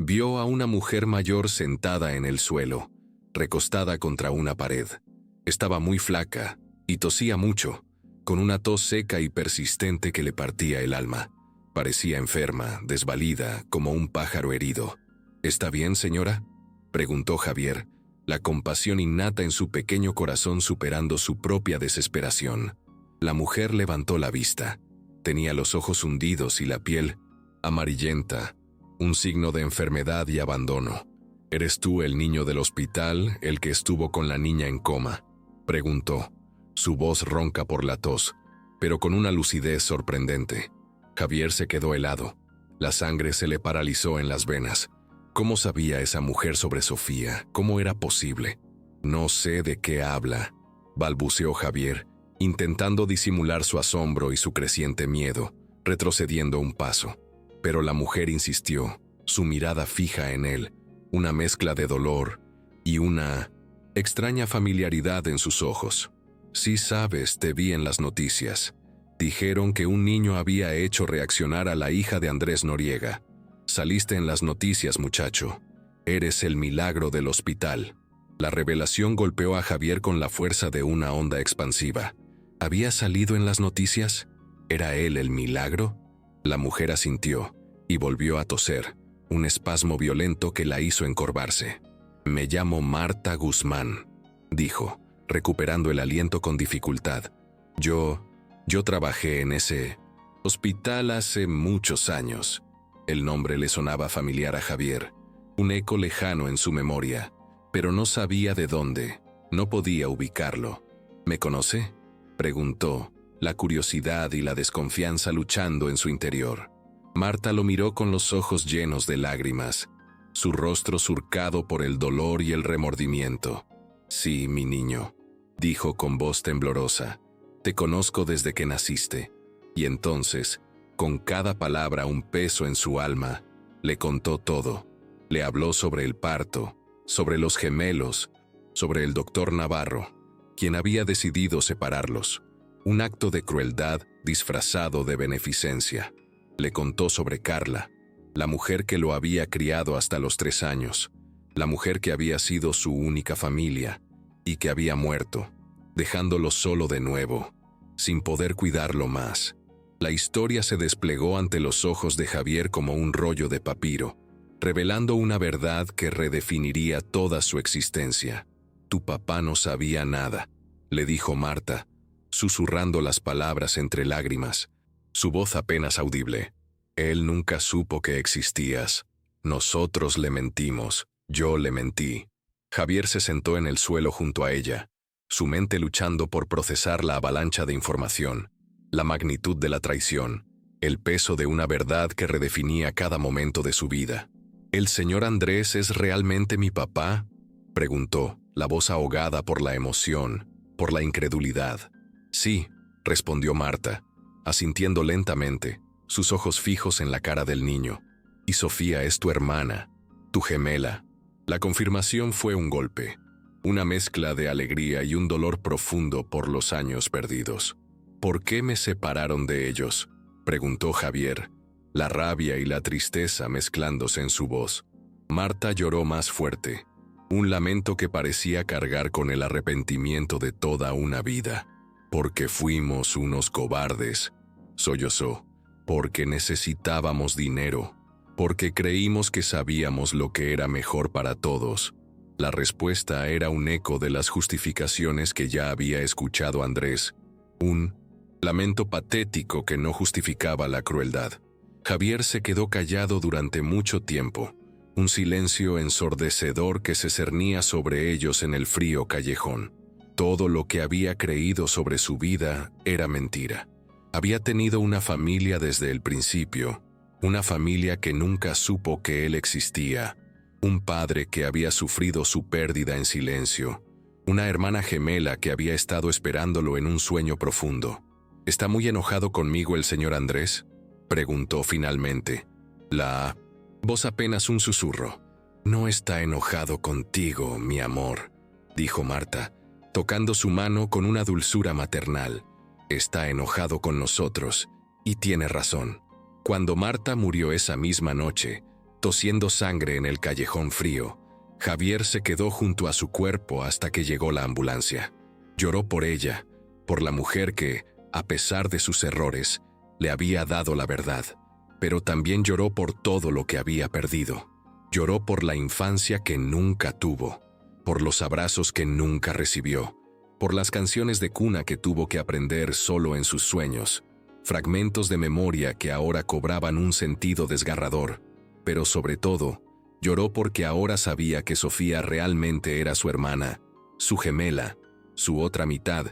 vio a una mujer mayor sentada en el suelo, recostada contra una pared. Estaba muy flaca y tosía mucho, con una tos seca y persistente que le partía el alma. Parecía enferma, desvalida, como un pájaro herido. ¿Está bien, señora?, preguntó Javier, la compasión innata en su pequeño corazón superando su propia desesperación. La mujer levantó la vista. Tenía los ojos hundidos y la piel amarillenta, un signo de enfermedad y abandono. ¿Eres tú el niño del hospital, el que estuvo con la niña en coma?, preguntó, su voz ronca por la tos, pero con una lucidez sorprendente. Javier se quedó helado. La sangre se le paralizó en las venas. ¿Cómo sabía esa mujer sobre Sofía? ¿Cómo era posible? No sé de qué habla, balbuceó Javier, intentando disimular su asombro y su creciente miedo, retrocediendo un paso. Pero la mujer insistió, su mirada fija en él, una mezcla de dolor y una extraña familiaridad en sus ojos. Sí sabes, te vi en las noticias. Dijeron que un niño había hecho reaccionar a la hija de Andrés Noriega. Saliste en las noticias, muchacho. Eres el milagro del hospital. La revelación golpeó a Javier con la fuerza de una onda expansiva. ¿Había salido en las noticias? ¿Era él el milagro? La mujer asintió y volvió a toser, un espasmo violento que la hizo encorvarse. Me llamo Marta Guzmán, dijo, recuperando el aliento con dificultad. Yo trabajé en ese hospital hace muchos años. El nombre le sonaba familiar a Javier, un eco lejano en su memoria, pero no sabía de dónde, no podía ubicarlo. ¿Me conoce?, preguntó, la curiosidad y la desconfianza luchando en su interior. Marta lo miró con los ojos llenos de lágrimas, su rostro surcado por el dolor y el remordimiento. Sí, mi niño, dijo con voz temblorosa, te conozco desde que naciste. Y entonces, con cada palabra un peso en su alma, le contó todo. Le habló sobre el parto, sobre los gemelos, sobre el doctor Navarro, quien había decidido separarlos. Un acto de crueldad disfrazado de beneficencia. Le contó sobre Carla, la mujer que lo había criado hasta los 3 años, la mujer que había sido su única familia y que había muerto, dejándolo solo de nuevo, sin poder cuidarlo más. La historia se desplegó ante los ojos de Javier como un rollo de papiro, revelando una verdad que redefiniría toda su existencia. Tu papá no sabía nada, le dijo Marta, susurrando las palabras entre lágrimas, su voz apenas audible. Él nunca supo que existías. Nosotros le mentimos, yo le mentí. Javier se sentó en el suelo junto a ella, su mente luchando por procesar la avalancha de información, la magnitud de la traición, el peso de una verdad que redefinía cada momento de su vida. ¿El señor Andrés es realmente mi papá?, preguntó, la voz ahogada por la emoción, por la incredulidad. Sí, respondió Marta, asintiendo lentamente, sus ojos fijos en la cara del niño. Y Sofía es tu hermana, tu gemela. La confirmación fue un golpe, una mezcla de alegría y un dolor profundo por los años perdidos. ¿Por qué me separaron de ellos?, preguntó Javier, la rabia y la tristeza mezclándose en su voz. Marta lloró más fuerte, un lamento que parecía cargar con el arrepentimiento de toda una vida. Porque fuimos unos cobardes, sollozó, porque necesitábamos dinero, porque creímos que sabíamos lo que era mejor para todos. La respuesta era un eco de las justificaciones que ya había escuchado Andrés, un lamento patético que no justificaba la crueldad. Javier se quedó callado durante mucho tiempo, un silencio ensordecedor que se cernía sobre ellos en el frío callejón. Todo lo que había creído sobre su vida era mentira. Había tenido una familia desde el principio, una familia que nunca supo que él existía, un padre que había sufrido su pérdida en silencio, una hermana gemela que había estado esperándolo en un sueño profundo. ¿Está muy enojado conmigo el señor Andrés?, preguntó finalmente. La voz apenas un susurro. No está enojado contigo, mi amor, dijo Marta, tocando su mano con una dulzura maternal. Está enojado con nosotros, y tiene razón. Cuando Marta murió esa misma noche, tosiendo sangre en el callejón frío, Javier se quedó junto a su cuerpo hasta que llegó la ambulancia. Lloró por ella, por la mujer que, a pesar de sus errores, le había dado la verdad, pero también lloró por todo lo que había perdido. Lloró por la infancia que nunca tuvo, por los abrazos que nunca recibió, por las canciones de cuna que tuvo que aprender solo en sus sueños, fragmentos de memoria que ahora cobraban un sentido desgarrador, pero sobre todo, lloró porque ahora sabía que Sofía realmente era su hermana, su gemela, su otra mitad,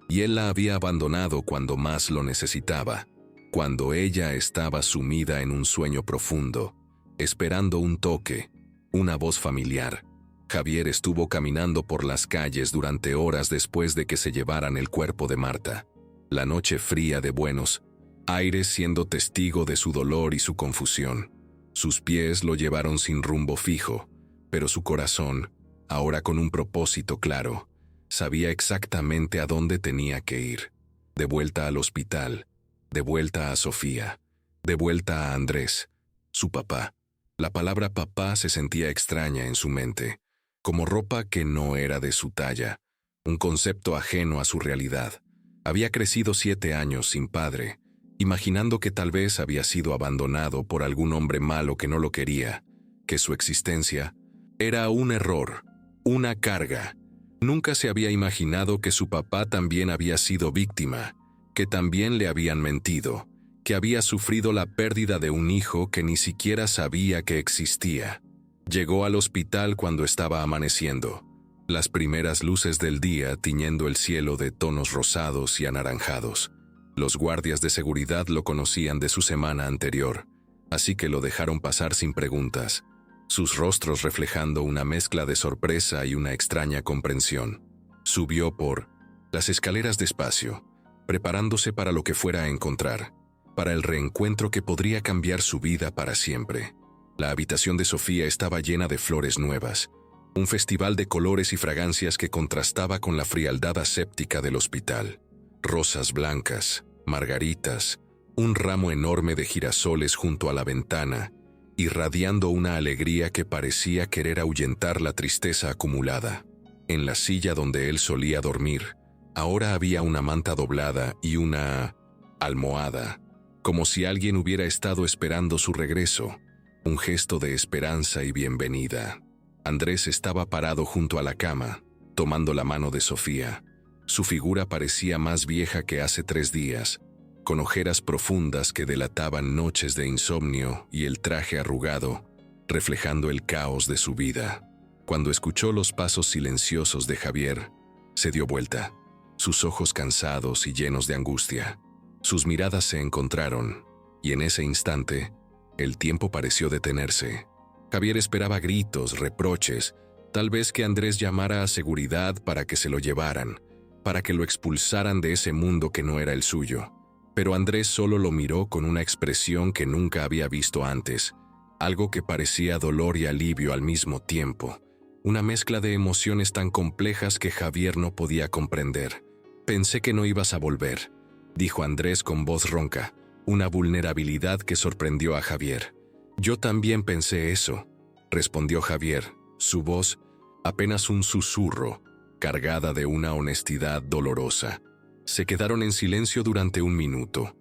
y él la había abandonado cuando más lo necesitaba, cuando ella estaba sumida en un sueño profundo, esperando un toque, una voz familiar. Javier estuvo caminando por las calles durante horas después de que se llevaran el cuerpo de Marta. La noche fría de Buenos Aires siendo testigo de su dolor y su confusión. Sus pies lo llevaron sin rumbo fijo, pero su corazón, ahora con un propósito claro, sabía exactamente a dónde tenía que ir. De vuelta al hospital, de vuelta a Sofía, de vuelta a Andrés, su papá. La palabra papá se sentía extraña en su mente, como ropa que no era de su talla, un concepto ajeno a su realidad. Había crecido 7 años sin padre, imaginando que tal vez había sido abandonado por algún hombre malo que no lo quería, que su existencia era un error, una carga. Nunca se había imaginado que su papá también había sido víctima, que también le habían mentido, que había sufrido la pérdida de un hijo que ni siquiera sabía que existía. Llegó al hospital cuando estaba amaneciendo, las primeras luces del día tiñendo el cielo de tonos rosados y anaranjados. Los guardias de seguridad lo conocían de su semana anterior, así que lo dejaron pasar sin preguntas, sus rostros reflejando una mezcla de sorpresa y una extraña comprensión. Subió por las escaleras despacio, preparándose para lo que fuera a encontrar, para el reencuentro que podría cambiar su vida para siempre. La habitación de Sofía estaba llena de flores nuevas, un festival de colores y fragancias que contrastaba con la frialdad aséptica del hospital. Rosas blancas, margaritas, un ramo enorme de girasoles junto a la ventana, irradiando una alegría que parecía querer ahuyentar la tristeza acumulada. En la silla donde él solía dormir, ahora había una manta doblada y una almohada, como si alguien hubiera estado esperando su regreso, un gesto de esperanza y bienvenida. Andrés estaba parado junto a la cama, tomando la mano de Sofía. Su figura parecía más vieja que hace 3 días, con ojeras profundas que delataban noches de insomnio y el traje arrugado, reflejando el caos de su vida. Cuando escuchó los pasos silenciosos de Javier, se dio vuelta, sus ojos cansados y llenos de angustia. Sus miradas se encontraron, y en ese instante, el tiempo pareció detenerse. Javier esperaba gritos, reproches, tal vez que Andrés llamara a seguridad para que se lo llevaran, para que lo expulsaran de ese mundo que no era el suyo. Pero Andrés solo lo miró con una expresión que nunca había visto antes, algo que parecía dolor y alivio al mismo tiempo, una mezcla de emociones tan complejas que Javier no podía comprender. «Pensé que no ibas a volver», dijo Andrés con voz ronca, una vulnerabilidad que sorprendió a Javier. «Yo también pensé eso», respondió Javier, su voz apenas un susurro, cargada de una honestidad dolorosa. Se quedaron en silencio durante un minuto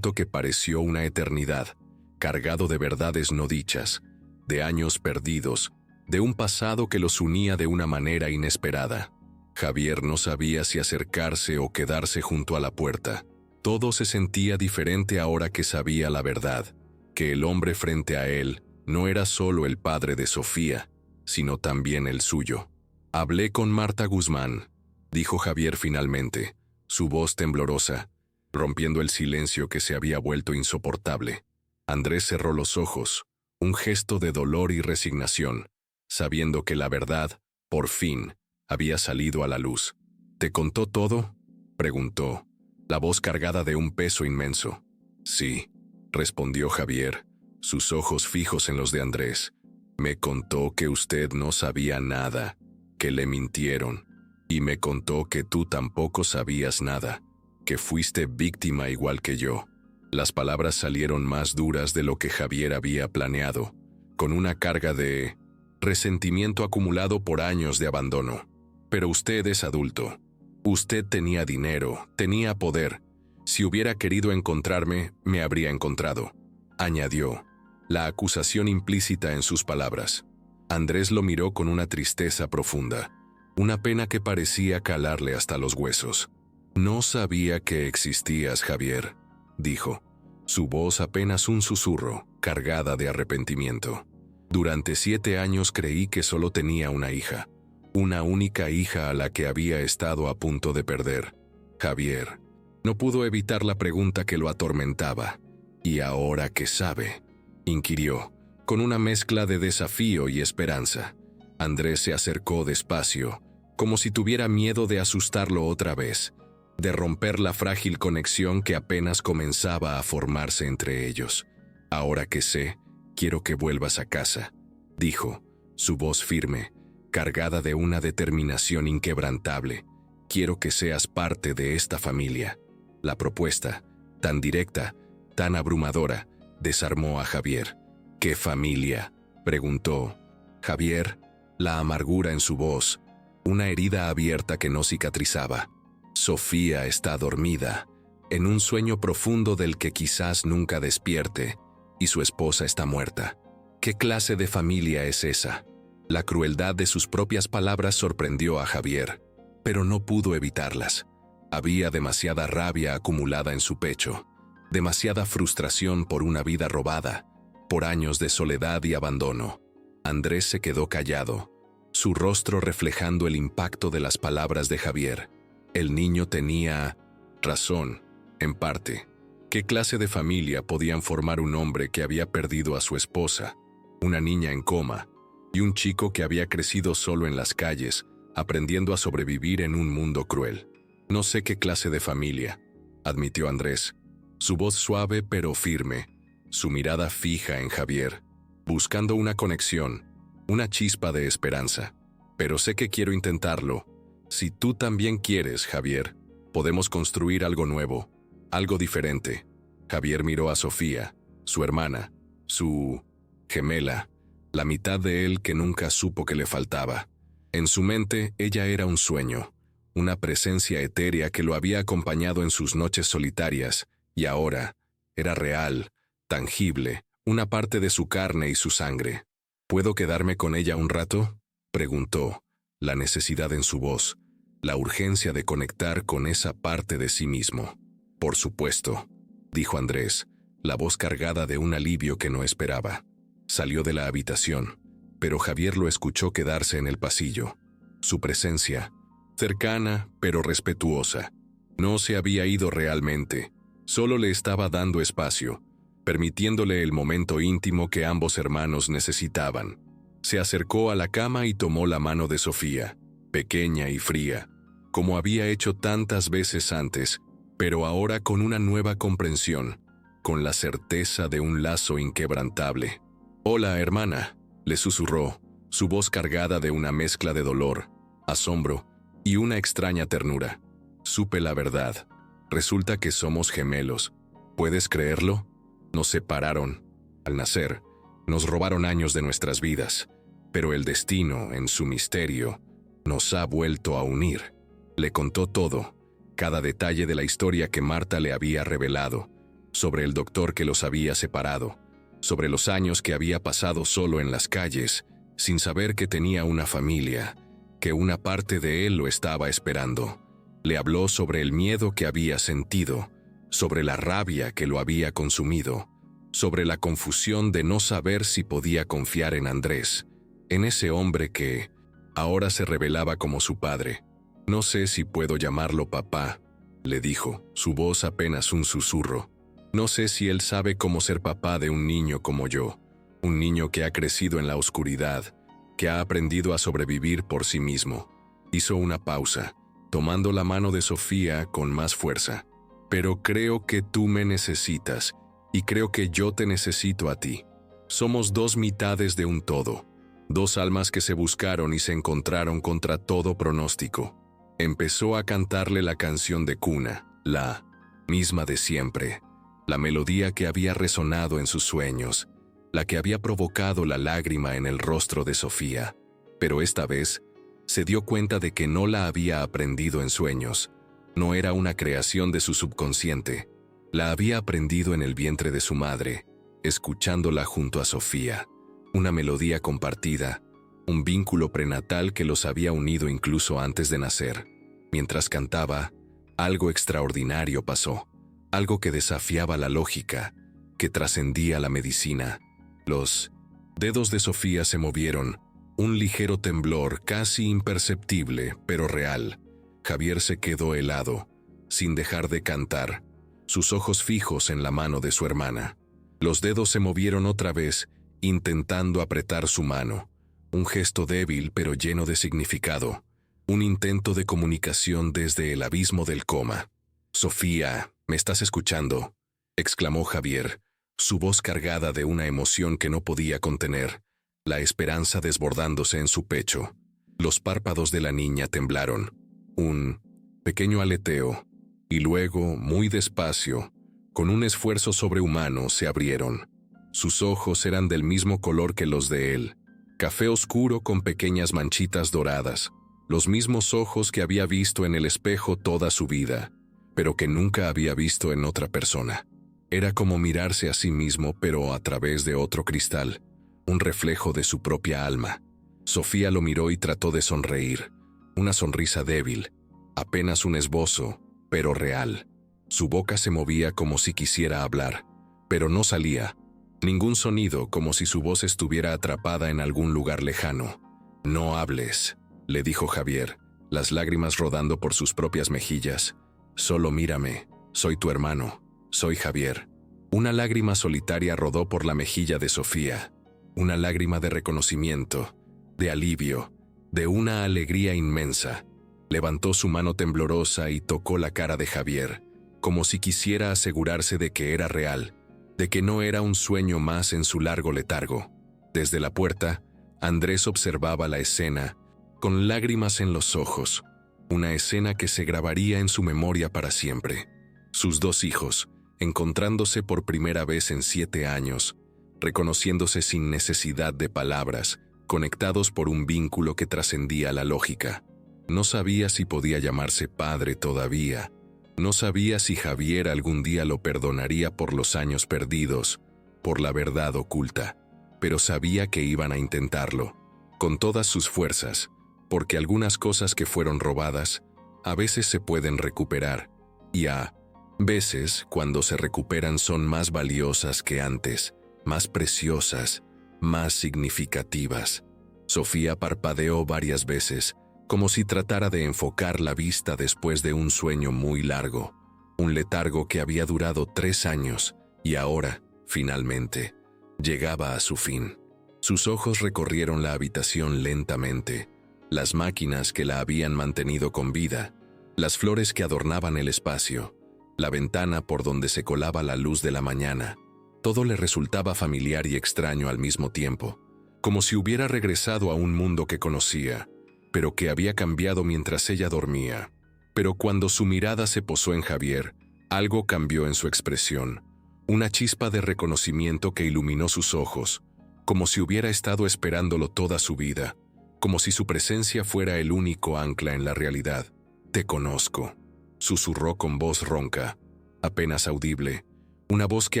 que pareció una eternidad, cargado de verdades no dichas, de años perdidos, de un pasado que los unía de una manera inesperada. Javier no sabía si acercarse o quedarse junto a la puerta. Todo se sentía diferente ahora que sabía la verdad, que el hombre frente a él no era solo el padre de Sofía, sino también el suyo. «Hablé con Marta Guzmán», dijo Javier finalmente, su voz temblorosa, rompiendo el silencio que se había vuelto insoportable. Andrés cerró los ojos, un gesto de dolor y resignación, sabiendo que la verdad, por fin, había salido a la luz. «¿Te contó todo?», preguntó, la voz cargada de un peso inmenso. «Sí», respondió Javier, sus ojos fijos en los de Andrés. «Me contó que usted no sabía nada, que le mintieron, y me contó que tú tampoco sabías nada, que fuiste víctima igual que yo». Las palabras salieron más duras de lo que Javier había planeado, con una carga de resentimiento acumulado por años de abandono. «Pero usted es adulto. Usted tenía dinero, tenía poder. Si hubiera querido encontrarme, me habría encontrado», añadió, la acusación implícita en sus palabras. Andrés lo miró con una tristeza profunda, una pena que parecía calarle hasta los huesos. «No sabía que existías, Javier», dijo, su voz apenas un susurro, cargada de arrepentimiento. «Durante 7 años creí que solo tenía una hija, una única hija a la que había estado a punto de perder. Javier». No pudo evitar la pregunta que lo atormentaba. «¿Y ahora qué sabe?», inquirió, con una mezcla de desafío y esperanza. Andrés se acercó despacio, como si tuviera miedo de asustarlo otra vez, de romper la frágil conexión que apenas comenzaba a formarse entre ellos. «Ahora que sé, quiero que vuelvas a casa», dijo, su voz firme, cargada de una determinación inquebrantable. «Quiero que seas parte de esta familia». La propuesta, tan directa, tan abrumadora, desarmó a Javier. «¿Qué familia?», preguntó. Javier, la amargura en su voz, una herida abierta que no cicatrizaba. «Sofía está dormida, en un sueño profundo del que quizás nunca despierte, y su esposa está muerta». ¿Qué clase de familia es esa? La crueldad de sus propias palabras sorprendió a Javier, pero no pudo evitarlas. Había demasiada rabia acumulada en su pecho, demasiada frustración por una vida robada, por años de soledad y abandono. Andrés se quedó callado, su rostro reflejando el impacto de las palabras de Javier. El niño tenía razón, en parte. ¿Qué clase de familia podían formar un hombre que había perdido a su esposa, una niña en coma, y un chico que había crecido solo en las calles, aprendiendo a sobrevivir en un mundo cruel? «No sé qué clase de familia», admitió Andrés, su voz suave pero firme, su mirada fija en Javier, buscando una conexión, una chispa de esperanza. «Pero sé que quiero intentarlo. Si tú también quieres, Javier, podemos construir algo nuevo, algo diferente». Javier miró a Sofía, su hermana, su gemela, la mitad de él que nunca supo que le faltaba. En su mente, ella era un sueño, una presencia etérea que lo había acompañado en sus noches solitarias, y ahora era real, tangible, una parte de su carne y su sangre. «¿Puedo quedarme con ella un rato?», preguntó, la necesidad en su voz, la urgencia de conectar con esa parte de sí mismo. «Por supuesto», dijo Andrés, la voz cargada de un alivio que no esperaba. Salió de la habitación, pero Javier lo escuchó quedarse en el pasillo. Su presencia, cercana pero respetuosa, no se había ido realmente, solo le estaba dando espacio, permitiéndole el momento íntimo que ambos hermanos necesitaban. Se acercó a la cama y tomó la mano de Sofía, pequeña y fría, como había hecho tantas veces antes, pero ahora con una nueva comprensión, con la certeza de un lazo inquebrantable. «Hola, hermana», le susurró, su voz cargada de una mezcla de dolor, asombro y una extraña ternura. «Supe la verdad. Resulta que somos gemelos. ¿Puedes creerlo? Nos separaron. Al nacer, nos robaron años de nuestras vidas, pero el destino, en su misterio, nos ha vuelto a unir». Le contó todo, cada detalle de la historia que Marta le había revelado, sobre el doctor que los había separado, sobre los años que había pasado solo en las calles, sin saber que tenía una familia, que una parte de él lo estaba esperando. Le habló sobre el miedo que había sentido, sobre la rabia que lo había consumido, sobre la confusión de no saber si podía confiar en Andrés, en ese hombre que ahora se revelaba como su padre. «No sé si puedo llamarlo papá», le dijo, su voz apenas un susurro. «No sé si él sabe cómo ser papá de un niño como yo, un niño que ha crecido en la oscuridad, que ha aprendido a sobrevivir por sí mismo». Hizo una pausa, tomando la mano de Sofía con más fuerza. «Pero creo que tú me necesitas, y creo que yo te necesito a ti. Somos dos mitades de un todo, dos almas que se buscaron y se encontraron contra todo pronóstico». Empezó a cantarle la canción de cuna, la misma de siempre, la melodía que había resonado en sus sueños, la que había provocado la lágrima en el rostro de Sofía. Pero esta vez se dio cuenta de que no la había aprendido en sueños, no era una creación de su subconsciente, la había aprendido en el vientre de su madre, escuchándola junto a Sofía, una melodía compartida, un vínculo prenatal que los había unido incluso antes de nacer. Mientras cantaba, algo extraordinario pasó, algo que desafiaba la lógica, que trascendía la medicina. Los dedos de Sofía se movieron, un ligero temblor casi imperceptible, pero real. Javier se quedó helado, sin dejar de cantar, sus ojos fijos en la mano de su hermana. Los dedos se movieron otra vez, intentando apretar su mano. Un gesto débil pero lleno de significado. Un intento de comunicación desde el abismo del coma. «Sofía, ¿me estás escuchando?», exclamó Javier, su voz cargada de una emoción que no podía contener, la esperanza desbordándose en su pecho. Los párpados de la niña temblaron. Un pequeño aleteo, y luego, muy despacio, con un esfuerzo sobrehumano, se abrieron. Sus ojos eran del mismo color que los de él, café oscuro con pequeñas manchitas doradas, los mismos ojos que había visto en el espejo toda su vida, pero que nunca había visto en otra persona. Era como mirarse a sí mismo, pero a través de otro cristal, un reflejo de su propia alma. Sofía lo miró y trató de sonreír, una sonrisa débil, apenas un esbozo, pero real. Su boca se movía como si quisiera hablar, pero no salía. Ningún sonido, como si su voz estuviera atrapada en algún lugar lejano. «No hables», le dijo Javier, las lágrimas rodando por sus propias mejillas. «Solo mírame, soy tu hermano, soy Javier». Una lágrima solitaria rodó por la mejilla de Sofía, una lágrima de reconocimiento, de alivio, de una alegría inmensa. Levantó su mano temblorosa y tocó la cara de Javier, como si quisiera asegurarse de que era real, de que no era un sueño más en su largo letargo. Desde la puerta, Andrés observaba la escena, con lágrimas en los ojos, una escena que se grabaría en su memoria para siempre. Sus dos hijos, encontrándose por primera vez en 7 años, reconociéndose sin necesidad de palabras, conectados por un vínculo que trascendía la lógica. No sabía si podía llamarse padre todavía. No sabía si Javier algún día lo perdonaría por los años perdidos, por la verdad oculta, pero sabía que iban a intentarlo, con todas sus fuerzas, porque algunas cosas que fueron robadas a veces se pueden recuperar, y a veces, cuando se recuperan, son más valiosas que antes, más preciosas, más significativas. Sofía parpadeó varias veces, como si tratara de enfocar la vista después de un sueño muy largo, un letargo que había durado 3 años y ahora, finalmente, llegaba a su fin. Sus ojos recorrieron la habitación lentamente, las máquinas que la habían mantenido con vida, las flores que adornaban el espacio, la ventana por donde se colaba la luz de la mañana. Todo le resultaba familiar y extraño al mismo tiempo, como si hubiera regresado a un mundo que conocía, pero que había cambiado mientras ella dormía. Pero cuando su mirada se posó en Javier, algo cambió en su expresión, una chispa de reconocimiento que iluminó sus ojos, como si hubiera estado esperándolo toda su vida, como si su presencia fuera el único ancla en la realidad. «Te conozco», susurró con voz ronca, apenas audible, una voz que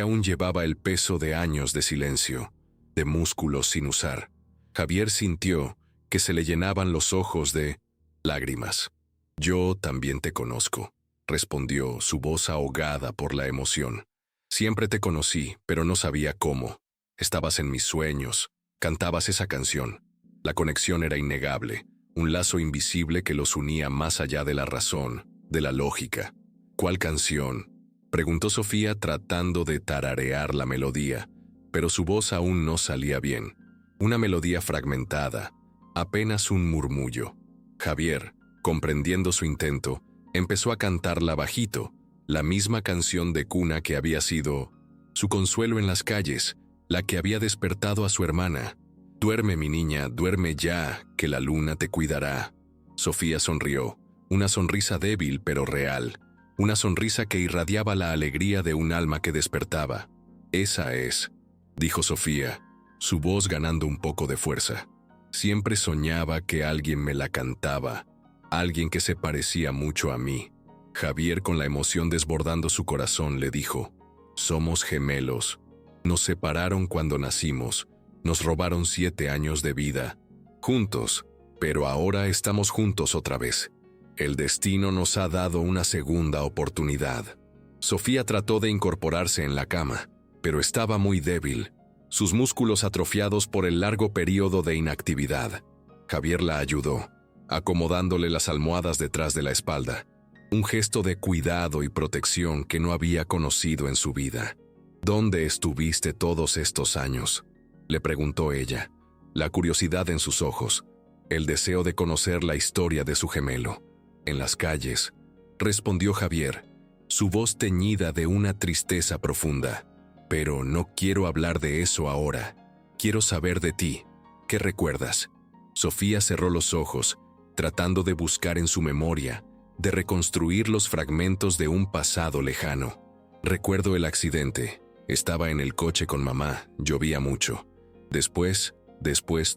aún llevaba el peso de años de silencio, de músculos sin usar. Javier sintió que se le llenaban los ojos de lágrimas. «Yo también te conozco», respondió, su voz ahogada por la emoción. «Siempre te conocí, pero no sabía cómo. Estabas en mis sueños, cantabas esa canción. La conexión era innegable, un lazo invisible que los unía más allá de la razón, de la lógica». «¿Cuál canción?», preguntó Sofía tratando de tararear la melodía, pero su voz aún no salía bien. Una melodía fragmentada, apenas un murmullo. Javier, comprendiendo su intento, empezó a cantarla bajito, la misma canción de cuna que había sido su consuelo en las calles, la que había despertado a su hermana. «Duerme, mi niña, duerme ya, que la luna te cuidará». Sofía sonrió, una sonrisa débil pero real, una sonrisa que irradiaba la alegría de un alma que despertaba. «Esa es», dijo Sofía, su voz ganando un poco de fuerza. «Siempre soñaba que alguien me la cantaba, alguien que se parecía mucho a mí». Javier, con la emoción desbordando su corazón, le dijo: «Somos gemelos. Nos separaron cuando nacimos, nos robaron 7 años de vida, juntos, pero ahora estamos juntos otra vez. El destino nos ha dado una segunda oportunidad». Sofía trató de incorporarse en la cama, pero estaba muy débil, sus músculos atrofiados por el largo periodo de inactividad. Javier la ayudó, acomodándole las almohadas detrás de la espalda, un gesto de cuidado y protección que no había conocido en su vida. «¿Dónde estuviste todos estos años?», le preguntó ella, la curiosidad en sus ojos, el deseo de conocer la historia de su gemelo. «En las calles», respondió Javier, su voz teñida de una tristeza profunda. «Pero no quiero hablar de eso ahora. Quiero saber de ti. ¿Qué recuerdas?». Sofía cerró los ojos, tratando de buscar en su memoria, de reconstruir los fragmentos de un pasado lejano. «Recuerdo el accidente. Estaba en el coche con mamá, llovía mucho. Después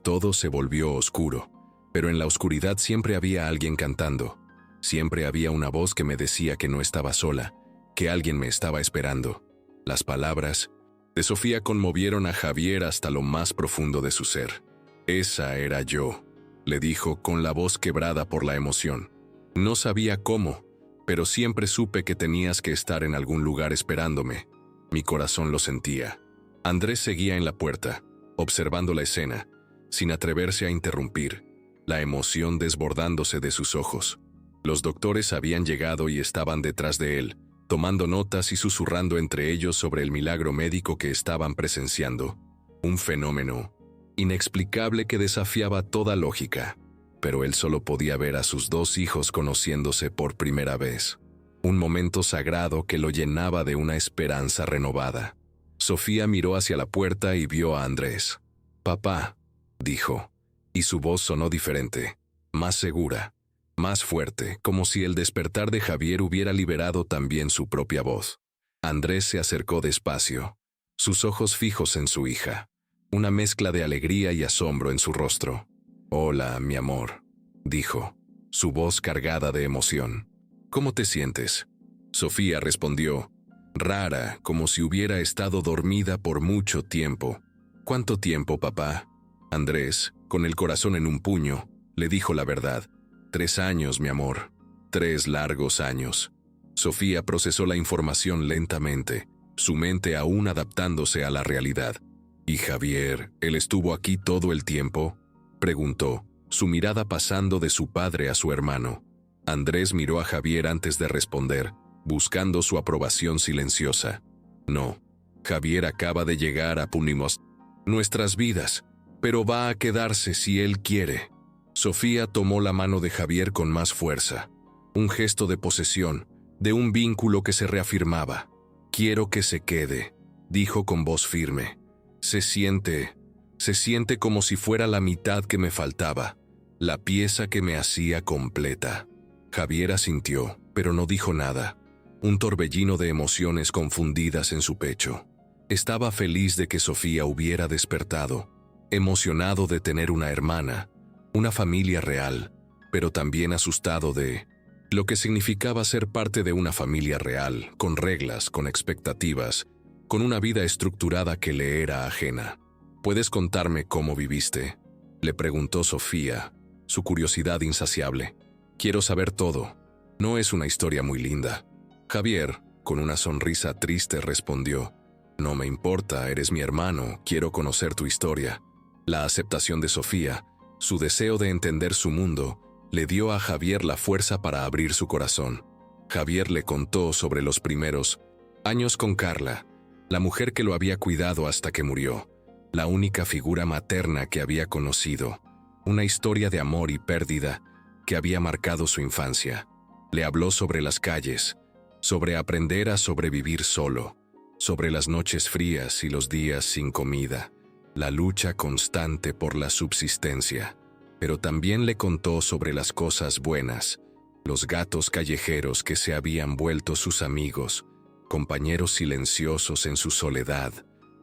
todo se volvió oscuro, pero en la oscuridad siempre había alguien cantando. Siempre había una voz que me decía que no estaba sola, que alguien me estaba esperando». Las palabras de Sofía conmovieron a Javier hasta lo más profundo de su ser. «Esa era yo», le dijo con la voz quebrada por la emoción. «No sabía cómo, pero siempre supe que tenías que estar en algún lugar esperándome. Mi corazón lo sentía». Andrés seguía en la puerta, observando la escena, sin atreverse a interrumpir, la emoción desbordándose de sus ojos. Los doctores habían llegado y estaban detrás de él, tomando notas y susurrando entre ellos sobre el milagro médico que estaban presenciando. Un fenómeno inexplicable que desafiaba toda lógica, pero él solo podía ver a sus 2 hijos conociéndose por primera vez. Un momento sagrado que lo llenaba de una esperanza renovada. Sofía miró hacia la puerta y vio a Andrés. «Papá», dijo, y su voz sonó diferente, más segura, más fuerte, como si el despertar de Javier hubiera liberado también su propia voz. Andrés se acercó despacio, sus ojos fijos en su hija, una mezcla de alegría y asombro en su rostro. «Hola, mi amor», dijo, su voz cargada de emoción. «¿Cómo te sientes?». Sofía respondió, rara, como si hubiera estado dormida por mucho tiempo. «¿Cuánto tiempo, papá?». Andrés, con el corazón en un puño, le dijo la verdad. 3 años, mi amor. 3 largos años. Sofía procesó la información lentamente, su mente aún adaptándose a la realidad. ¿Y Javier, él estuvo aquí todo el tiempo?, preguntó, su mirada pasando de su padre a su hermano. Andrés miró a Javier antes de responder, buscando su aprobación silenciosa. No, Javier acaba de llegar a Punimos nuestras vidas, pero va a quedarse si él quiere. Sofía tomó la mano de Javier con más fuerza, un gesto de posesión, de un vínculo que se reafirmaba. Quiero que se quede, dijo con voz firme. Se siente como si fuera la mitad que me faltaba, la pieza que me hacía completa. Javier asintió, pero no dijo nada. Un torbellino de emociones confundidas en su pecho. Estaba feliz de que Sofía hubiera despertado, emocionado de tener una hermana, una familia real, pero también asustado de lo que significaba ser parte de una familia real, con reglas, con expectativas, con una vida estructurada que le era ajena. ¿Puedes contarme cómo viviste?, le preguntó Sofía, su curiosidad insaciable. Quiero saber todo. No es una historia muy linda. Javier, con una sonrisa triste, respondió: no me importa, eres mi hermano, quiero conocer tu historia. La aceptación de Sofía, su deseo de entender su mundo, le dio a Javier la fuerza para abrir su corazón. Javier le contó sobre los primeros años con Carla, la mujer que lo había cuidado hasta que murió, la única figura materna que había conocido, una historia de amor y pérdida que había marcado su infancia. Le habló sobre las calles, sobre aprender a sobrevivir solo, sobre las noches frías y los días sin comida, la lucha constante por la subsistencia. Pero también le contó sobre las cosas buenas, los gatos callejeros que se habían vuelto sus amigos, compañeros silenciosos en su soledad,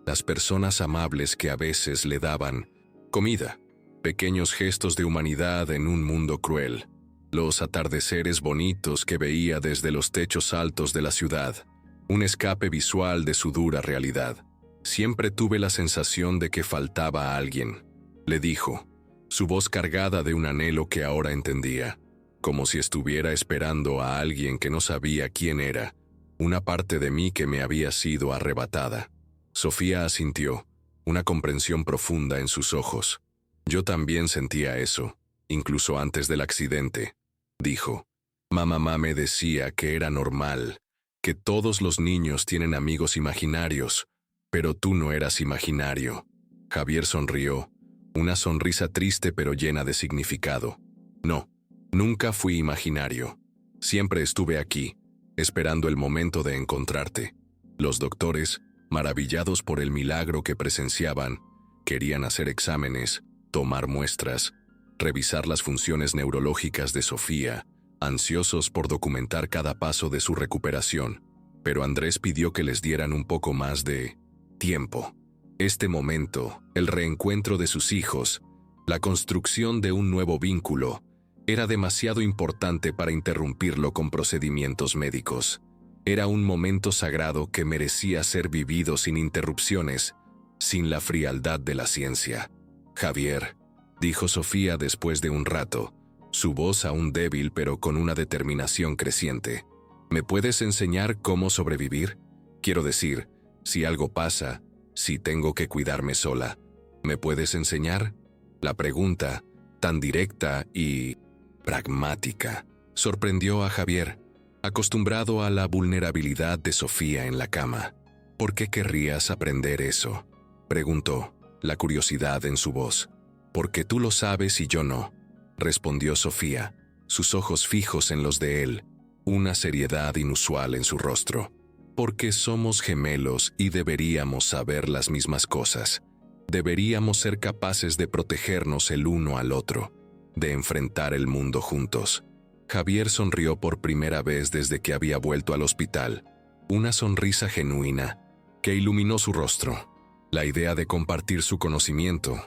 las personas amables que a veces le daban comida, pequeños gestos de humanidad en un mundo cruel, los atardeceres bonitos que veía desde los techos altos de la ciudad, un escape visual de su dura realidad. Siempre tuve la sensación de que faltaba alguien, le dijo, su voz cargada de un anhelo que ahora entendía, como si estuviera esperando a alguien que no sabía quién era, una parte de mí que me había sido arrebatada. Sofía asintió, una comprensión profunda en sus ojos. Yo también sentía eso, incluso antes del accidente, dijo. Mamá me decía que era normal, que todos los niños tienen amigos imaginarios, pero tú no eras imaginario. Javier sonrió, una sonrisa triste pero llena de significado. No, nunca fui imaginario. Siempre estuve aquí, esperando el momento de encontrarte. Los doctores, maravillados por el milagro que presenciaban, querían hacer exámenes, tomar muestras, revisar las funciones neurológicas de Sofía, ansiosos por documentar cada paso de su recuperación. Pero Andrés pidió que les dieran un poco más de tiempo. Este momento, el reencuentro de sus hijos, la construcción de un nuevo vínculo, era demasiado importante para interrumpirlo con procedimientos médicos. Era un momento sagrado que merecía ser vivido sin interrupciones, sin la frialdad de la ciencia. Javier, dijo Sofía después de un rato, su voz aún débil pero con una determinación creciente. ¿Me puedes enseñar cómo sobrevivir? Quiero decir, si algo pasa, si tengo que cuidarme sola, ¿me puedes enseñar? La pregunta, tan directa y pragmática, sorprendió a Javier, acostumbrado a la vulnerabilidad de Sofía en la cama. ¿Por qué querrías aprender eso?, preguntó, la curiosidad en su voz. Porque tú lo sabes y yo no, respondió Sofía, sus ojos fijos en los de él, una seriedad inusual en su rostro. Porque somos gemelos y deberíamos saber las mismas cosas. Deberíamos ser capaces de protegernos el uno al otro, de enfrentar el mundo juntos. Javier sonrió por primera vez desde que había vuelto al hospital, una sonrisa genuina que iluminó su rostro. La idea de compartir su conocimiento,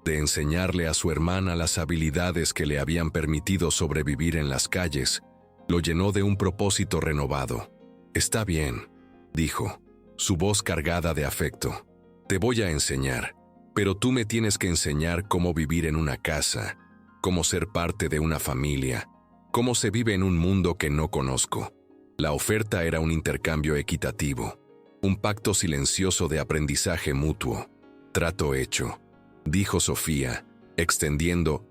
de enseñarle a su hermana las habilidades que le habían permitido sobrevivir en las calles, lo llenó de un propósito renovado. Está bien, dijo, su voz cargada de afecto. Te voy a enseñar, pero tú me tienes que enseñar cómo vivir en una casa, cómo ser parte de una familia, ¿Cómo se vive en un mundo que no conozco? La oferta era un intercambio equitativo, un pacto silencioso de aprendizaje mutuo. Trato hecho, dijo Sofía, extendiendo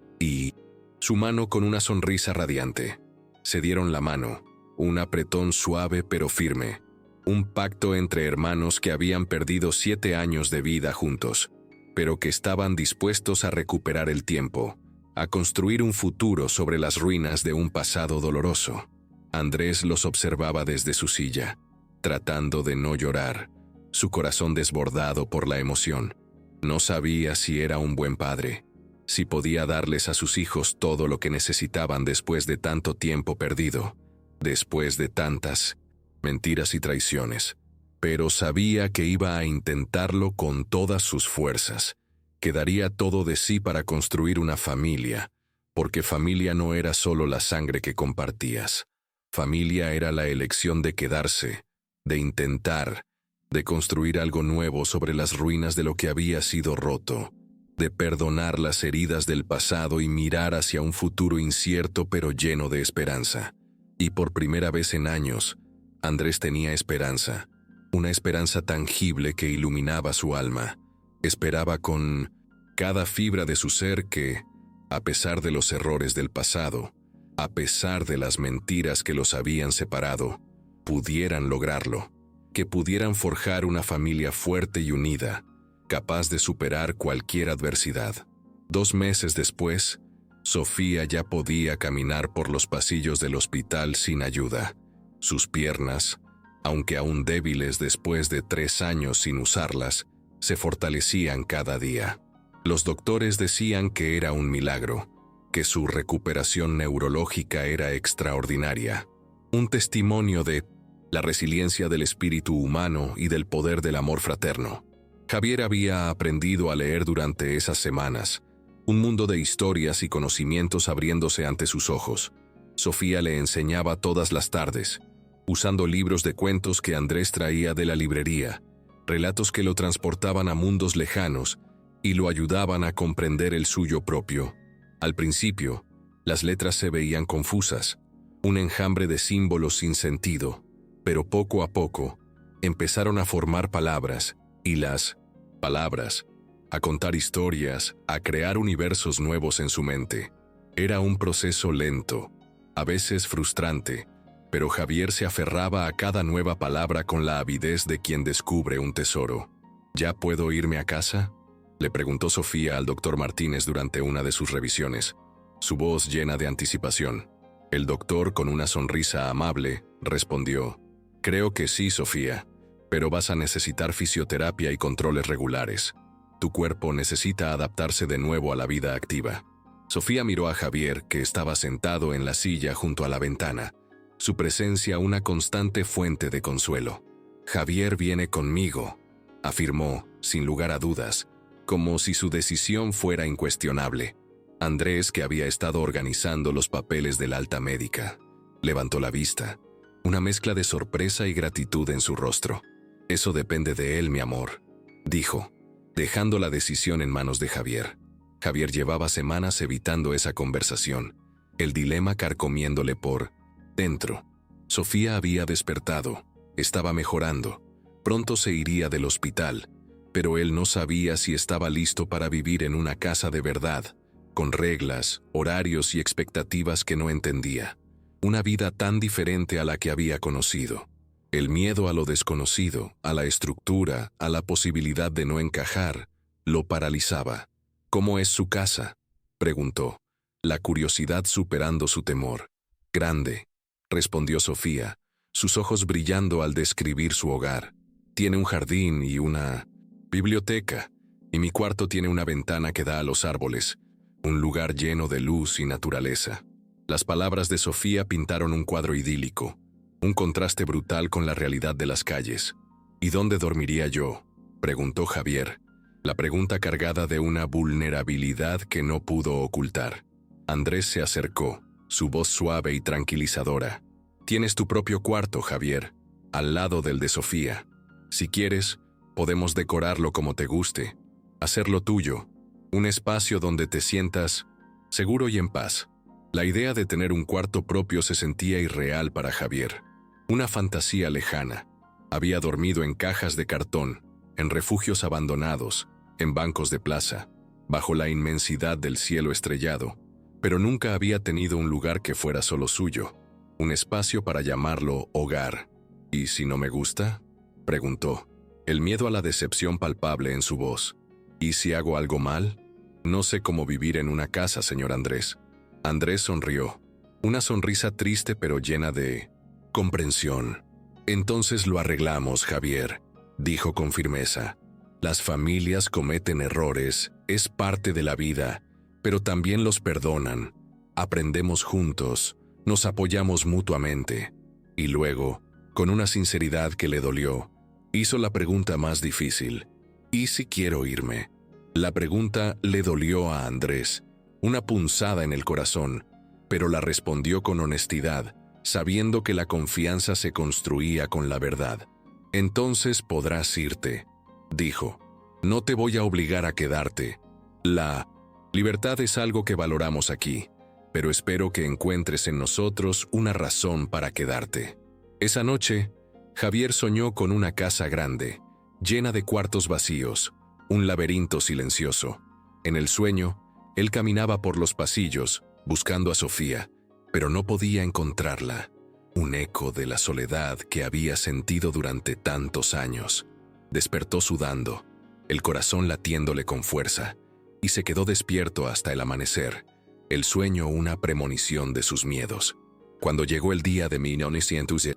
su mano con una sonrisa radiante. Se dieron la mano, un apretón suave pero firme, un pacto entre hermanos que habían perdido 7 años de vida juntos, pero que estaban dispuestos a recuperar el tiempo, a construir un futuro sobre las ruinas de un pasado doloroso. Andrés los observaba desde su silla, tratando de no llorar, su corazón desbordado por la emoción. No sabía si era un buen padre, si podía darles a sus hijos todo lo que necesitaban después de tanto tiempo perdido, después de tantas mentiras y traiciones. Pero sabía que iba a intentarlo con todas sus fuerzas, que daría todo de sí para construir una familia, porque familia no era solo la sangre que compartías. Familia era la elección de quedarse, de intentar, de construir algo nuevo sobre las ruinas de lo que había sido roto, de perdonar las heridas del pasado y mirar hacia un futuro incierto pero lleno de esperanza. Y por primera vez en años, Andrés tenía esperanza, una esperanza tangible que iluminaba su alma. Esperaba con cada fibra de su ser que, a pesar de los errores del pasado, a pesar de las mentiras que los habían separado, pudieran lograrlo, que pudieran forjar una familia fuerte y unida, capaz de superar cualquier adversidad. 2 meses después, Sofía ya podía caminar por los pasillos del hospital sin ayuda. Sus piernas, aunque aún débiles después de 3 años sin usarlas, se fortalecían cada día. Los doctores decían que era un milagro, que su recuperación neurológica era extraordinaria, un testimonio de la resiliencia del espíritu humano y del poder del amor fraterno. Javier había aprendido a leer durante esas semanas, un mundo de historias y conocimientos abriéndose ante sus ojos. Sofía le enseñaba todas las tardes, usando libros de cuentos que Andrés traía de la librería, relatos que lo transportaban a mundos lejanos y lo ayudaban a comprender el suyo propio. Al principio, las letras se veían confusas, un enjambre de símbolos sin sentido, pero poco a poco empezaron a formar palabras, y las palabras, a contar historias, a crear universos nuevos en su mente. Era un proceso lento, a veces frustrante, pero Javier se aferraba a cada nueva palabra con la avidez de quien descubre un tesoro. ¿Ya puedo irme a casa?, le preguntó Sofía al doctor Martínez durante una de sus revisiones, su voz llena de anticipación. El doctor, con una sonrisa amable, respondió: «Creo que sí, Sofía, pero vas a necesitar fisioterapia y controles regulares. Tu cuerpo necesita adaptarse de nuevo a la vida activa». Sofía miró a Javier, que estaba sentado en la silla junto a la ventana, su presencia una constante fuente de consuelo. «Javier viene conmigo», afirmó, sin lugar a dudas, como si su decisión fuera incuestionable. Andrés, que había estado organizando los papeles del alta médica, levantó la vista, una mezcla de sorpresa y gratitud en su rostro. «Eso depende de él, mi amor», dijo, dejando la decisión en manos de Javier. Javier llevaba semanas evitando esa conversación, el dilema carcomiéndole por dentro. Sofía había despertado, estaba mejorando, pronto se iría del hospital, pero él no sabía si estaba listo para vivir en una casa de verdad, con reglas, horarios y expectativas que no entendía. Una vida tan diferente a la que había conocido. El miedo a lo desconocido, a la estructura, a la posibilidad de no encajar, lo paralizaba. «¿Cómo es su casa?», preguntó, la curiosidad superando su temor. «Grande», respondió Sofía, sus ojos brillando al describir su hogar. «Tiene un jardín y una biblioteca, y mi cuarto tiene una ventana que da a los árboles, un lugar lleno de luz y naturaleza». Las palabras de Sofía pintaron un cuadro idílico, un contraste brutal con la realidad de las calles. «¿Y dónde dormiría yo?», preguntó Javier, la pregunta cargada de una vulnerabilidad que no pudo ocultar. Andrés se acercó, su voz suave y tranquilizadora. «Tienes tu propio cuarto, Javier, al lado del de Sofía. Si quieres, podemos decorarlo como te guste, hacerlo tuyo, un espacio donde te sientas seguro y en paz». La idea de tener un cuarto propio se sentía irreal para Javier. Una fantasía lejana. Había dormido en cajas de cartón, en refugios abandonados, en bancos de plaza, bajo la inmensidad del cielo estrellado, pero nunca había tenido un lugar que fuera solo suyo, un espacio para llamarlo hogar. ¿Y si no me gusta?, preguntó, el miedo a la decepción palpable en su voz. ¿Y si hago algo mal? No sé cómo vivir en una casa, señor Andrés. Andrés sonrió, una sonrisa triste pero llena de comprensión. Entonces lo arreglamos, Javier, dijo con firmeza. Las familias cometen errores, es parte de la vida, pero también los perdonan. Aprendemos juntos, nos apoyamos mutuamente. Y luego, con una sinceridad que le dolió, hizo la pregunta más difícil. ¿Y si quiero irme? La pregunta le dolió a Andrés, una punzada en el corazón, pero la respondió con honestidad, sabiendo que la confianza se construía con la verdad. Entonces podrás irte, dijo. No te voy a obligar a quedarte. La libertad es algo que valoramos aquí, pero espero que encuentres en nosotros una razón para quedarte. Esa noche, Javier soñó con una casa grande, llena de cuartos vacíos, un laberinto silencioso. En el sueño, él caminaba por los pasillos, buscando a Sofía, pero no podía encontrarla. Un eco de la soledad que había sentido durante tantos años. Despertó sudando, el corazón latiéndole con fuerza, y se quedó despierto hasta el amanecer, el sueño una premonición de sus miedos. Cuando llegó el día de 1900,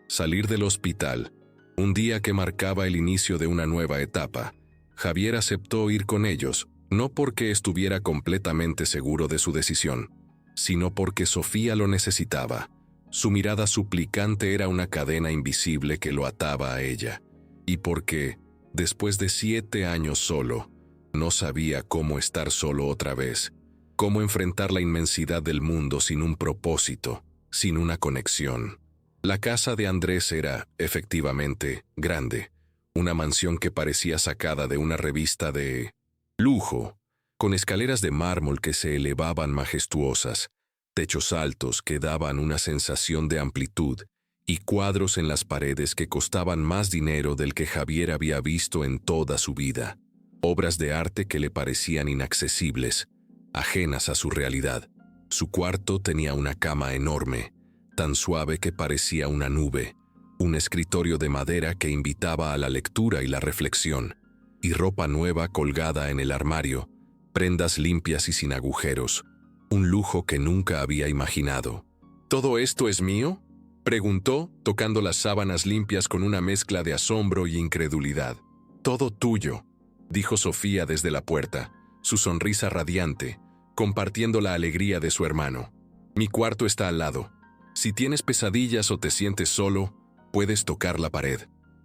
salir del hospital, un día que marcaba el inicio de una nueva etapa, Javier aceptó ir con ellos, no porque estuviera completamente seguro de su decisión, sino porque Sofía lo necesitaba. Su mirada suplicante era una cadena invisible que lo ataba a ella, y porque, después de 7 años solo, no sabía cómo estar solo otra vez, cómo enfrentar la inmensidad del mundo sin un propósito, sin una conexión. La casa de Andrés era, efectivamente, grande, una mansión que parecía sacada de una revista de lujo, con escaleras de mármol que se elevaban majestuosas, techos altos que daban una sensación de amplitud y cuadros en las paredes que costaban más dinero del que Javier había visto en toda su vida, obras de arte que le parecían inaccesibles, ajenas a su realidad. Su cuarto tenía una cama enorme, tan suave que parecía una nube, un escritorio de madera que invitaba a la lectura y la reflexión, y ropa nueva colgada en el armario, prendas limpias y sin agujeros, un lujo que nunca había imaginado. ¿Todo esto es mío?, preguntó, tocando las sábanas limpias con una mezcla de asombro y incredulidad. Todo tuyo, dijo Sofía desde la puerta, su sonrisa radiante, compartiendo la alegría de su hermano. Mi cuarto está al lado. Si tienes pesadillas o te sientes solo, puedes tocar la pared.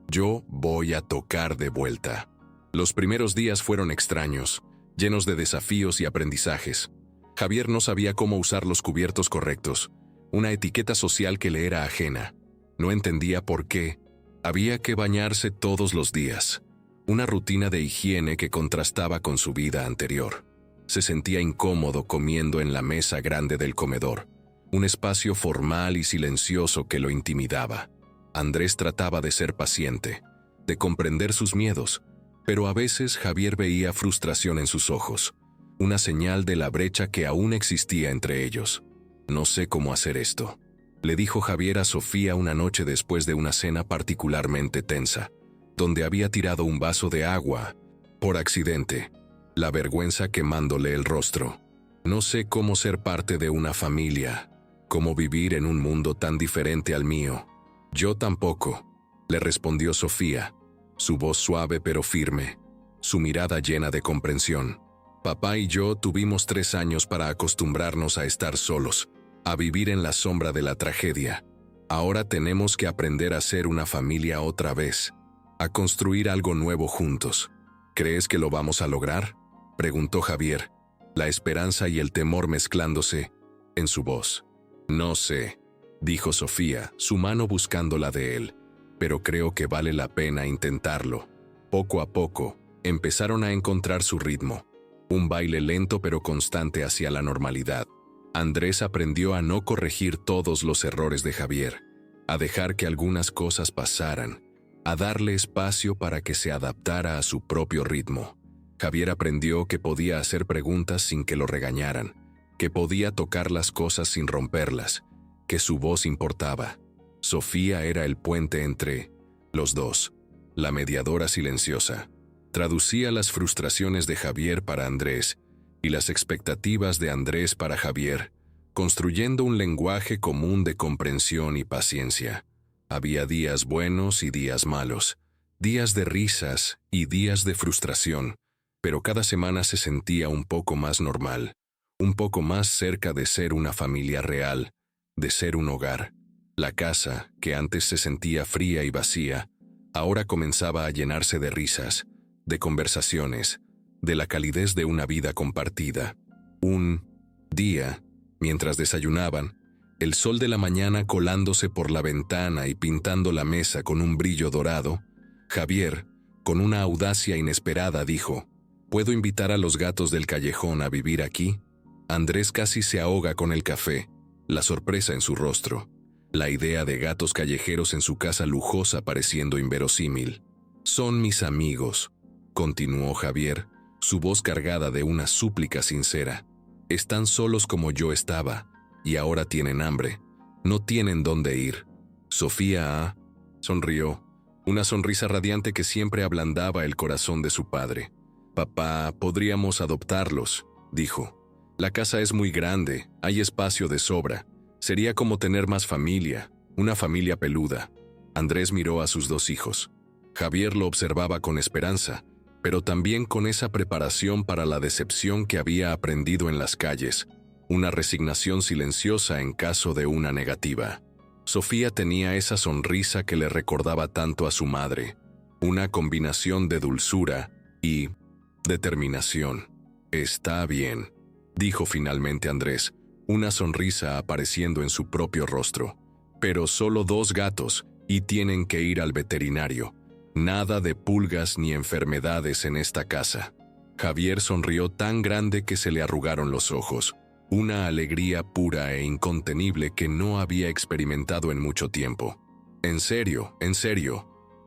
Yo voy a tocar de vuelta. Los primeros días fueron extraños, llenos de desafíos y aprendizajes. Javier no sabía cómo usar los cubiertos correctos, una etiqueta social que le era ajena. No entendía por qué. Había que bañarse todos los días, una rutina de higiene que contrastaba con su vida anterior. Se sentía incómodo comiendo en la mesa grande del comedor, un espacio formal y silencioso que lo intimidaba. Andrés trataba de ser paciente, de comprender sus miedos, pero a veces Javier veía frustración en sus ojos, una señal de la brecha que aún existía entre ellos. No sé cómo hacer esto, le dijo Javier a Sofía una noche después de una cena particularmente tensa, donde había tirado un vaso de agua, por accidente, la vergüenza quemándole el rostro. No sé cómo ser parte de una familia, cómo vivir en un mundo tan diferente al mío. Yo tampoco, le respondió Sofía, su voz suave pero firme, su mirada llena de comprensión. Papá y yo tuvimos 3 años para acostumbrarnos a estar solos, a vivir en la sombra de la tragedia. Ahora tenemos que aprender a ser una familia otra vez, a construir algo nuevo juntos. ¿Crees que lo vamos a lograr?, preguntó Javier, la esperanza y el temor mezclándose en su voz. No sé, dijo Sofía, su mano buscando la de él, pero creo que vale la pena intentarlo. Poco a poco, empezaron a encontrar su ritmo. Un baile lento pero constante hacia la normalidad. Andrés aprendió a no corregir todos los errores de Javier, a dejar que algunas cosas pasaran, a darle espacio para que se adaptara a su propio ritmo. Javier aprendió que podía hacer preguntas sin que lo regañaran, que podía tocar las cosas sin romperlas, que su voz importaba. Sofía era el puente entre los dos, la mediadora silenciosa. Traducía las frustraciones de Javier para Andrés y las expectativas de Andrés para Javier, construyendo un lenguaje común de comprensión y paciencia. Había días buenos y días malos, días de risas y días de frustración, pero cada semana se sentía un poco más normal, un poco más cerca de ser una familia real, de ser un hogar. La casa, que antes se sentía fría y vacía, ahora comenzaba a llenarse de risas, de conversaciones, de la calidez de una vida compartida. Un día, mientras desayunaban, el sol de la mañana colándose por la ventana y pintando la mesa con un brillo dorado, Javier, con una audacia inesperada, dijo: ¿Puedo invitar a los gatos del callejón a vivir aquí? Andrés casi se ahoga con el café, la sorpresa en su rostro, la idea de gatos callejeros en su casa lujosa pareciendo inverosímil. Son mis amigos, continuó Javier, su voz cargada de una súplica sincera. Están solos como yo estaba, y ahora tienen hambre. No tienen dónde ir. Sofía sonrió, una sonrisa radiante que siempre ablandaba el corazón de su padre. Papá, podríamos adoptarlos, dijo. La casa es muy grande, hay espacio de sobra. Sería como tener más familia, una familia peluda. Andrés miró a sus dos hijos. Javier lo observaba con esperanza, pero también con esa preparación para la decepción que había aprendido en las calles, una resignación silenciosa en caso de una negativa. Sofía tenía esa sonrisa que le recordaba tanto a su madre, una combinación de dulzura y determinación. Está bien, dijo finalmente Andrés, una sonrisa apareciendo en su propio rostro. Pero solo 2 gatos y tienen que ir al veterinario. Nada de pulgas ni enfermedades en esta casa. Javier sonrió tan grande que se le arrugaron los ojos, una alegría pura e incontenible que no había experimentado en mucho tiempo. En serio,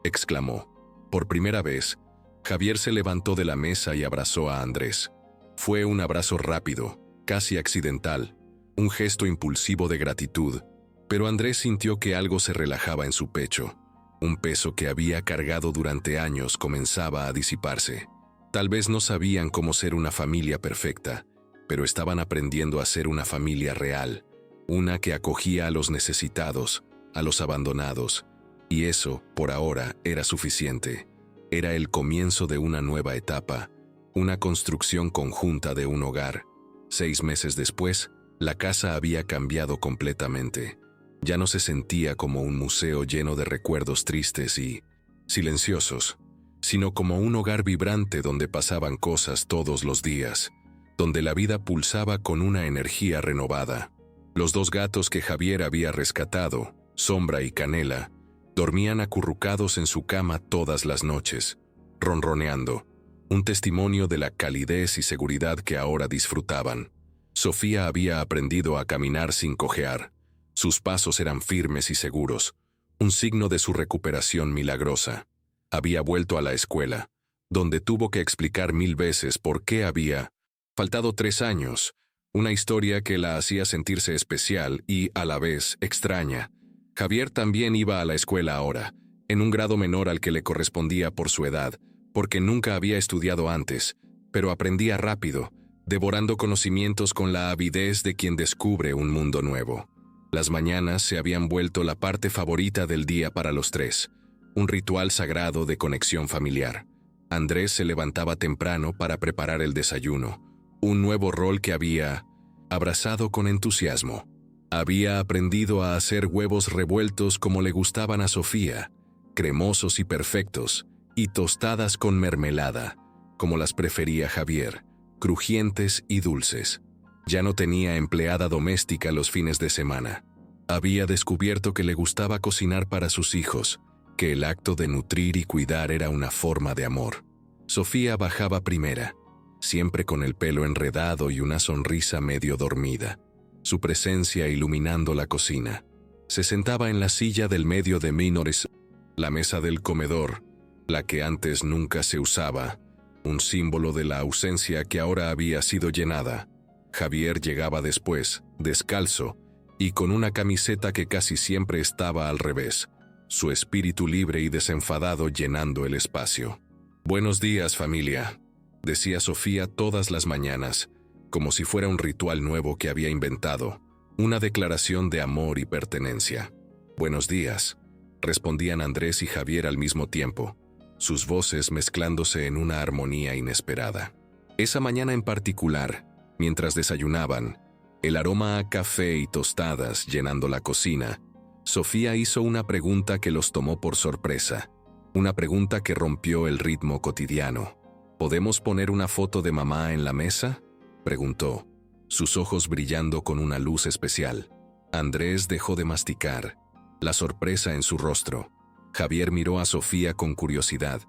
exclamó. Por primera vez, Javier se levantó de la mesa y abrazó a Andrés. Fue un abrazo rápido, casi accidental, un gesto impulsivo de gratitud, pero Andrés sintió que algo se relajaba en su pecho. Un peso que había cargado durante años comenzaba a disiparse. Tal vez no sabían cómo ser una familia perfecta, pero estaban aprendiendo a ser una familia real, una que acogía a los necesitados, a los abandonados, y eso, por ahora, era suficiente. Era el comienzo de una nueva etapa, una construcción conjunta de un hogar. 6 meses después, la casa había cambiado completamente. Ya no se sentía como un museo lleno de recuerdos tristes y silenciosos, sino como un hogar vibrante donde pasaban cosas todos los días, donde la vida pulsaba con una energía renovada. Los 2 gatos que Javier había rescatado, Sombra y Canela, dormían acurrucados en su cama todas las noches, ronroneando, un testimonio de la calidez y seguridad que ahora disfrutaban. Sofía había aprendido a caminar sin cojear. Sus pasos eran firmes y seguros, un signo de su recuperación milagrosa. Había vuelto a la escuela, donde tuvo que explicar 1000 veces por qué había faltado 3 años, una historia que la hacía sentirse especial y, a la vez, extraña. Javier también iba a la escuela ahora, en un grado menor al que le correspondía por su edad, porque nunca había estudiado antes, pero aprendía rápido, devorando conocimientos con la avidez de quien descubre un mundo nuevo. Las mañanas se habían vuelto la parte favorita del día para los 3, un ritual sagrado de conexión familiar. Andrés se levantaba temprano para preparar el desayuno, un nuevo rol que había abrazado con entusiasmo. Había aprendido a hacer huevos revueltos como le gustaban a Sofía, cremosos y perfectos, y tostadas con mermelada, como las prefería Javier, crujientes y dulces. Ya no tenía empleada doméstica los fines de semana. Había descubierto que le gustaba cocinar para sus hijos, que el acto de nutrir y cuidar era una forma de amor. Sofía bajaba primera, siempre con el pelo enredado y una sonrisa medio dormida. su presencia iluminando la cocina. Se sentaba en la silla del medio de menores, la mesa del comedor, la que antes nunca se usaba, un símbolo de la ausencia que ahora había sido llenada. Javier llegaba después, descalzo, y con una camiseta que casi siempre estaba al revés, su espíritu libre y desenfadado llenando el espacio. «Buenos días, familia», decía Sofía todas las mañanas, como si fuera un ritual nuevo que había inventado, una declaración de amor y pertenencia. «Buenos días», respondían Andrés y Javier al mismo tiempo, sus voces mezclándose en una armonía inesperada. Esa mañana en particular, mientras desayunaban, el aroma a café y tostadas llenando la cocina, Sofía hizo una pregunta que los tomó por sorpresa, una pregunta que rompió el ritmo cotidiano. «¿Podemos poner una foto de mamá en la mesa?», preguntó, sus ojos brillando con una luz especial. Andrés dejó de masticar, la sorpresa en su rostro. Javier miró a Sofía con curiosidad,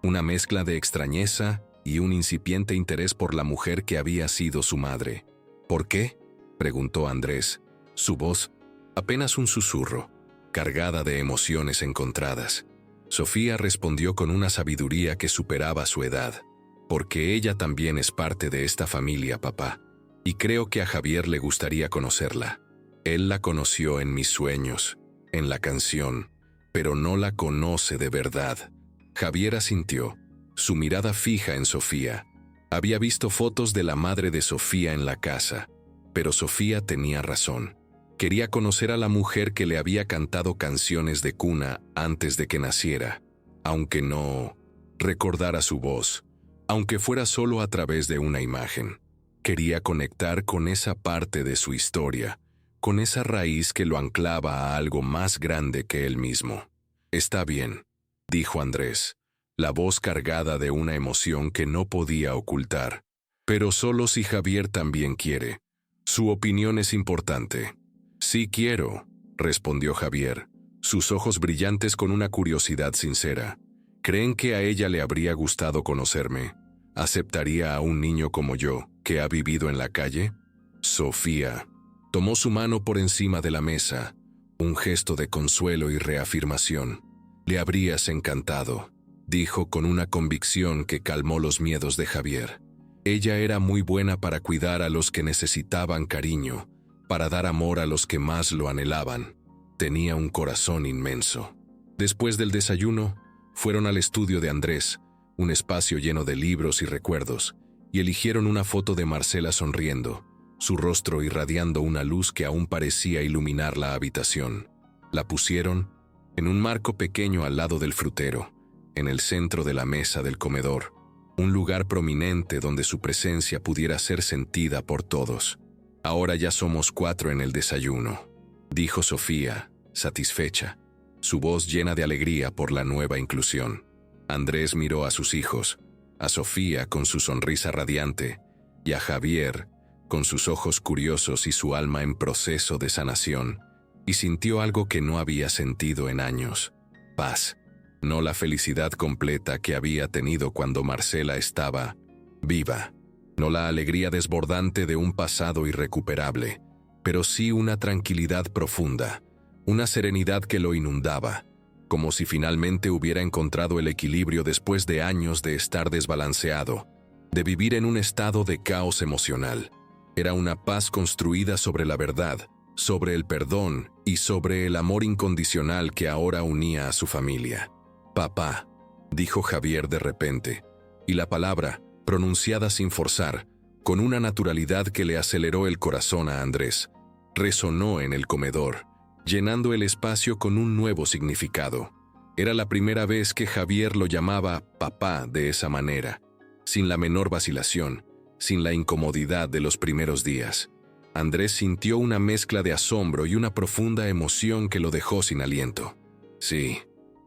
una mezcla de extrañeza y un incipiente interés por la mujer que había sido su madre. «¿Por qué?», preguntó Andrés, su voz apenas un susurro, cargada de emociones encontradas. Sofía respondió con una sabiduría que superaba su edad. «Porque ella también es parte de esta familia, papá. Y creo que a Javier le gustaría conocerla. Él la conoció en mis sueños, en la canción, pero no la conoce de verdad». Javier asintió, su mirada fija en Sofía. Había visto fotos de la madre de Sofía en la casa, pero Sofía tenía razón. Quería conocer a la mujer que le había cantado canciones de cuna antes de que naciera, aunque no recordara su voz, aunque fuera solo a través de una imagen. Quería conectar con esa parte de su historia, con esa raíz que lo anclaba a algo más grande que él mismo. «Está bien», dijo Andrés, la voz cargada de una emoción que no podía ocultar. «Pero solo si Javier también quiere. Su opinión es importante». «Sí quiero», respondió Javier, sus ojos brillantes con una curiosidad sincera. «¿Creen que a ella le habría gustado conocerme? ¿Aceptaría a un niño como yo, que ha vivido en la calle?» Sofía tomó su mano por encima de la mesa, un gesto de consuelo y reafirmación. «Le habrías encantado», dijo con una convicción que calmó los miedos de Javier. Ella era muy buena para cuidar a los que necesitaban cariño, para dar amor a los que más lo anhelaban. Tenía un corazón inmenso. Después del desayuno, fueron al estudio de Andrés, un espacio lleno de libros y recuerdos, y eligieron una foto de Marcela sonriendo, su rostro irradiando una luz que aún parecía iluminar la habitación. La pusieron en un marco pequeño al lado del frutero, en el centro de la mesa del comedor, un lugar prominente donde su presencia pudiera ser sentida por todos. «Ahora ya somos 4 en el desayuno», dijo Sofía, satisfecha, su voz llena de alegría por la nueva inclusión. Andrés miró a sus hijos, a Sofía con su sonrisa radiante y a Javier con sus ojos curiosos y su alma en proceso de sanación, y sintió algo que no había sentido en años: paz, no la felicidad completa que había tenido cuando Marcela estaba viva. No la alegría desbordante de un pasado irrecuperable, pero sí una tranquilidad profunda, una serenidad que lo inundaba, como si finalmente hubiera encontrado el equilibrio después de años de estar desbalanceado, de vivir en un estado de caos emocional. Era una paz construida sobre la verdad, sobre el perdón y sobre el amor incondicional que ahora unía a su familia. «Papá», dijo Javier de repente, y la palabra, pronunciada sin forzar, con una naturalidad que le aceleró el corazón a Andrés, resonó en el comedor, llenando el espacio con un nuevo significado. Era la primera vez que Javier lo llamaba papá de esa manera, sin la menor vacilación, sin la incomodidad de los primeros días. Andrés sintió una mezcla de asombro y una profunda emoción que lo dejó sin aliento. «Sí»,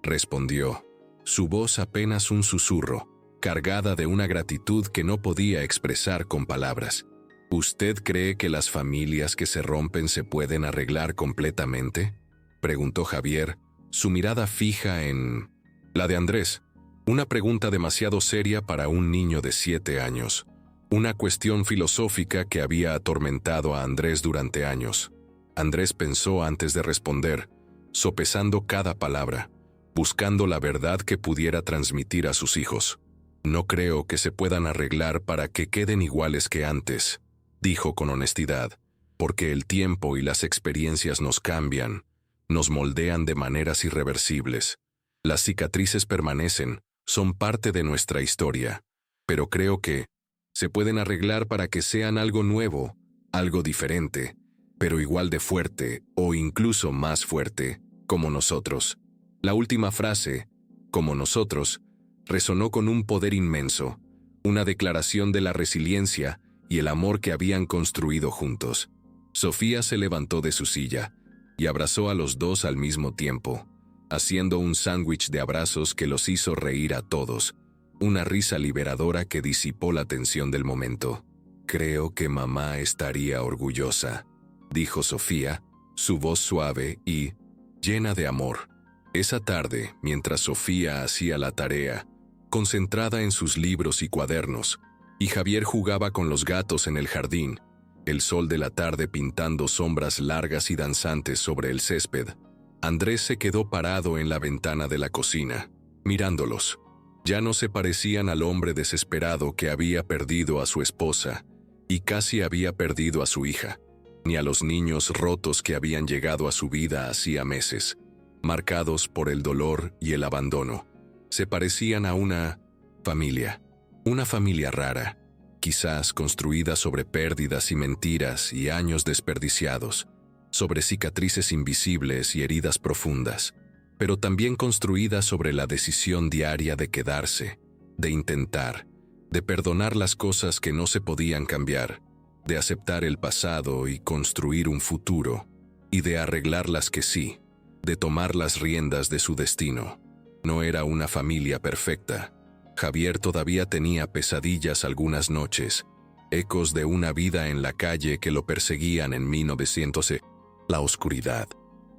respondió, su voz apenas un susurro, cargada de una gratitud que no podía expresar con palabras. «¿Usted cree que las familias que se rompen se pueden arreglar completamente?», preguntó Javier, su mirada fija en la de Andrés. Una pregunta demasiado seria para un niño de 7 años. Una cuestión filosófica que había atormentado a Andrés durante años. Andrés pensó antes de responder, sopesando cada palabra, buscando la verdad que pudiera transmitir a sus hijos. «No creo que se puedan arreglar para que queden iguales que antes», dijo con honestidad, «porque el tiempo y las experiencias nos cambian, nos moldean de maneras irreversibles. Las cicatrices permanecen, son parte de nuestra historia, pero creo que se pueden arreglar para que sean algo nuevo, algo diferente, pero igual de fuerte o incluso más fuerte, como nosotros». La última frase, como nosotros, resonó con un poder inmenso, una declaración de la resiliencia y el amor que habían construido juntos. Sofía se levantó de su silla y abrazó a los dos al mismo tiempo, haciendo un sándwich de abrazos que los hizo reír a todos, una risa liberadora que disipó la tensión del momento. «Creo que mamá estaría orgullosa», dijo Sofía, su voz suave y llena de amor. Esa tarde, mientras Sofía hacía la tarea, concentrada en sus libros y cuadernos, y Javier jugaba con los gatos en el jardín, el sol de la tarde pintando sombras largas y danzantes sobre el césped, Andrés se quedó parado en la ventana de la cocina, mirándolos. Ya no se parecían al hombre desesperado que había perdido a su esposa y casi había perdido a su hija, ni a los niños rotos que habían llegado a su vida hacía meses, marcados por el dolor y el abandono. Se parecían a una familia rara, quizás construida sobre pérdidas y mentiras y años desperdiciados, sobre cicatrices invisibles y heridas profundas, pero también construida sobre la decisión diaria de quedarse, de intentar, de perdonar las cosas que no se podían cambiar, de aceptar el pasado y construir un futuro, y de arreglar las que sí, de tomar las riendas de su destino. No era una familia perfecta. Javier todavía tenía pesadillas algunas noches, ecos de una vida en la calle que lo perseguían en 1900. La oscuridad.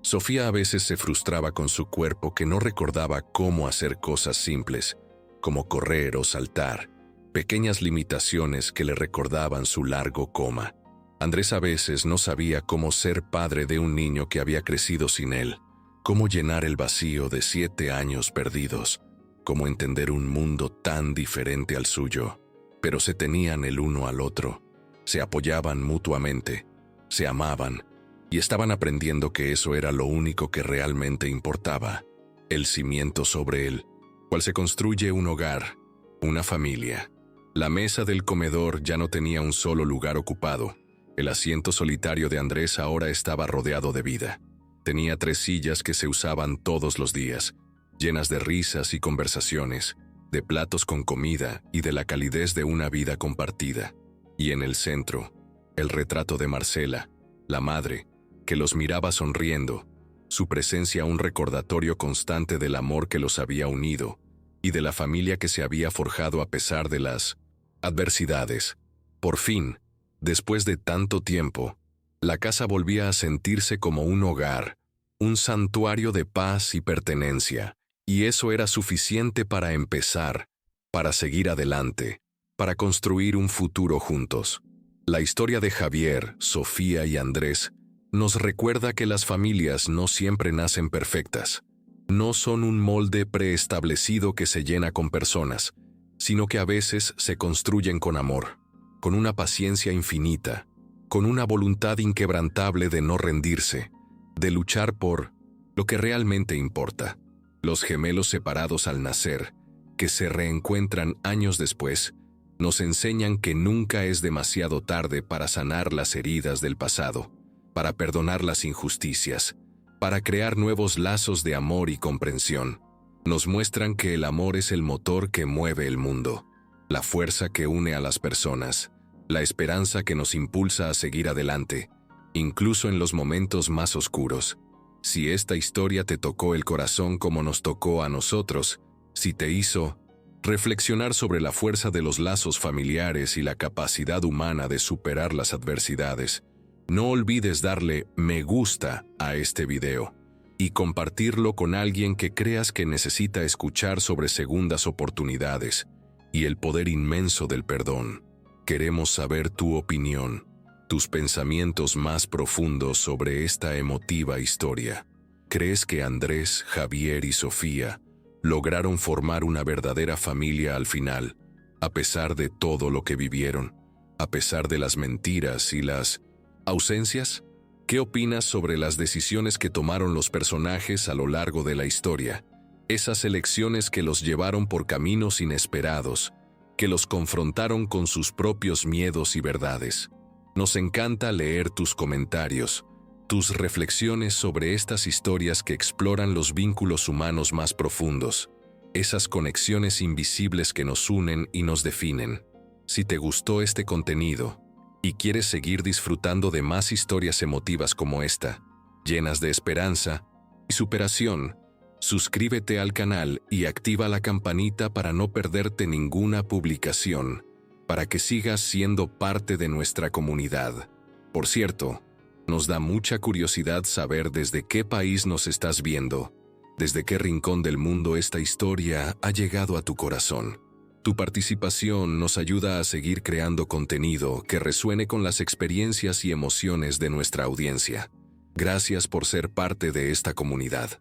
Sofía a veces se frustraba con su cuerpo que no recordaba cómo hacer cosas simples, como correr o saltar, pequeñas limitaciones que le recordaban su largo coma. Andrés a veces no sabía cómo ser padre de un niño que había crecido sin él, cómo llenar el vacío de 7 años perdidos, cómo entender un mundo tan diferente al suyo. Pero se tenían el uno al otro, se apoyaban mutuamente, se amaban, y estaban aprendiendo que eso era lo único que realmente importaba, el cimiento sobre el cual se construye un hogar, una familia. La mesa del comedor ya no tenía un solo lugar ocupado. El asiento solitario de Andrés ahora estaba rodeado de vida. Tenía 3 sillas que se usaban todos los días, llenas de risas y conversaciones, de platos con comida y de la calidez de una vida compartida. Y en el centro, el retrato de Marcela, la madre, que los miraba sonriendo, su presencia un recordatorio constante del amor que los había unido y de la familia que se había forjado a pesar de las adversidades. Por fin, después de tanto tiempo, la casa volvía a sentirse como un hogar, un santuario de paz y pertenencia, y eso era suficiente para empezar, para seguir adelante, para construir un futuro juntos. La historia de Javier, Sofía y Andrés nos recuerda que las familias no siempre nacen perfectas. No son un molde preestablecido que se llena con personas, sino que a veces se construyen con amor, con una paciencia infinita, con una voluntad inquebrantable de no rendirse, de luchar por lo que realmente importa. Los gemelos separados al nacer, que se reencuentran años después, nos enseñan que nunca es demasiado tarde para sanar las heridas del pasado, para perdonar las injusticias, para crear nuevos lazos de amor y comprensión. Nos muestran que el amor es el motor que mueve el mundo, la fuerza que une a las personas, la esperanza que nos impulsa a seguir adelante, incluso en los momentos más oscuros. Si esta historia te tocó el corazón como nos tocó a nosotros, si te hizo reflexionar sobre la fuerza de los lazos familiares y la capacidad humana de superar las adversidades, no olvides darle me gusta a este video y compartirlo con alguien que creas que necesita escuchar sobre segundas oportunidades y el poder inmenso del perdón. Que Queremos saber tu opinión, tus pensamientos más profundos sobre esta emotiva historia. ¿Crees que Andrés, Javier y Sofía lograron formar una verdadera familia al final, a pesar de todo lo que vivieron, a pesar de las mentiras y las ausencias? ¿Qué opinas sobre las decisiones que tomaron los personajes a lo largo de la historia? Esas elecciones que los llevaron por caminos inesperados, que los confrontaron con sus propios miedos y verdades. Nos encanta leer tus comentarios, tus reflexiones sobre estas historias que exploran los vínculos humanos más profundos, esas conexiones invisibles que nos unen y nos definen. Si te gustó este contenido y quieres seguir disfrutando de más historias emotivas como esta, llenas de esperanza y superación, suscríbete al canal y activa la campanita para no perderte ninguna publicación, para que sigas siendo parte de nuestra comunidad. Por cierto, nos da mucha curiosidad saber desde qué país nos estás viendo, desde qué rincón del mundo esta historia ha llegado a tu corazón. Tu participación nos ayuda a seguir creando contenido que resuene con las experiencias y emociones de nuestra audiencia. Gracias por ser parte de esta comunidad.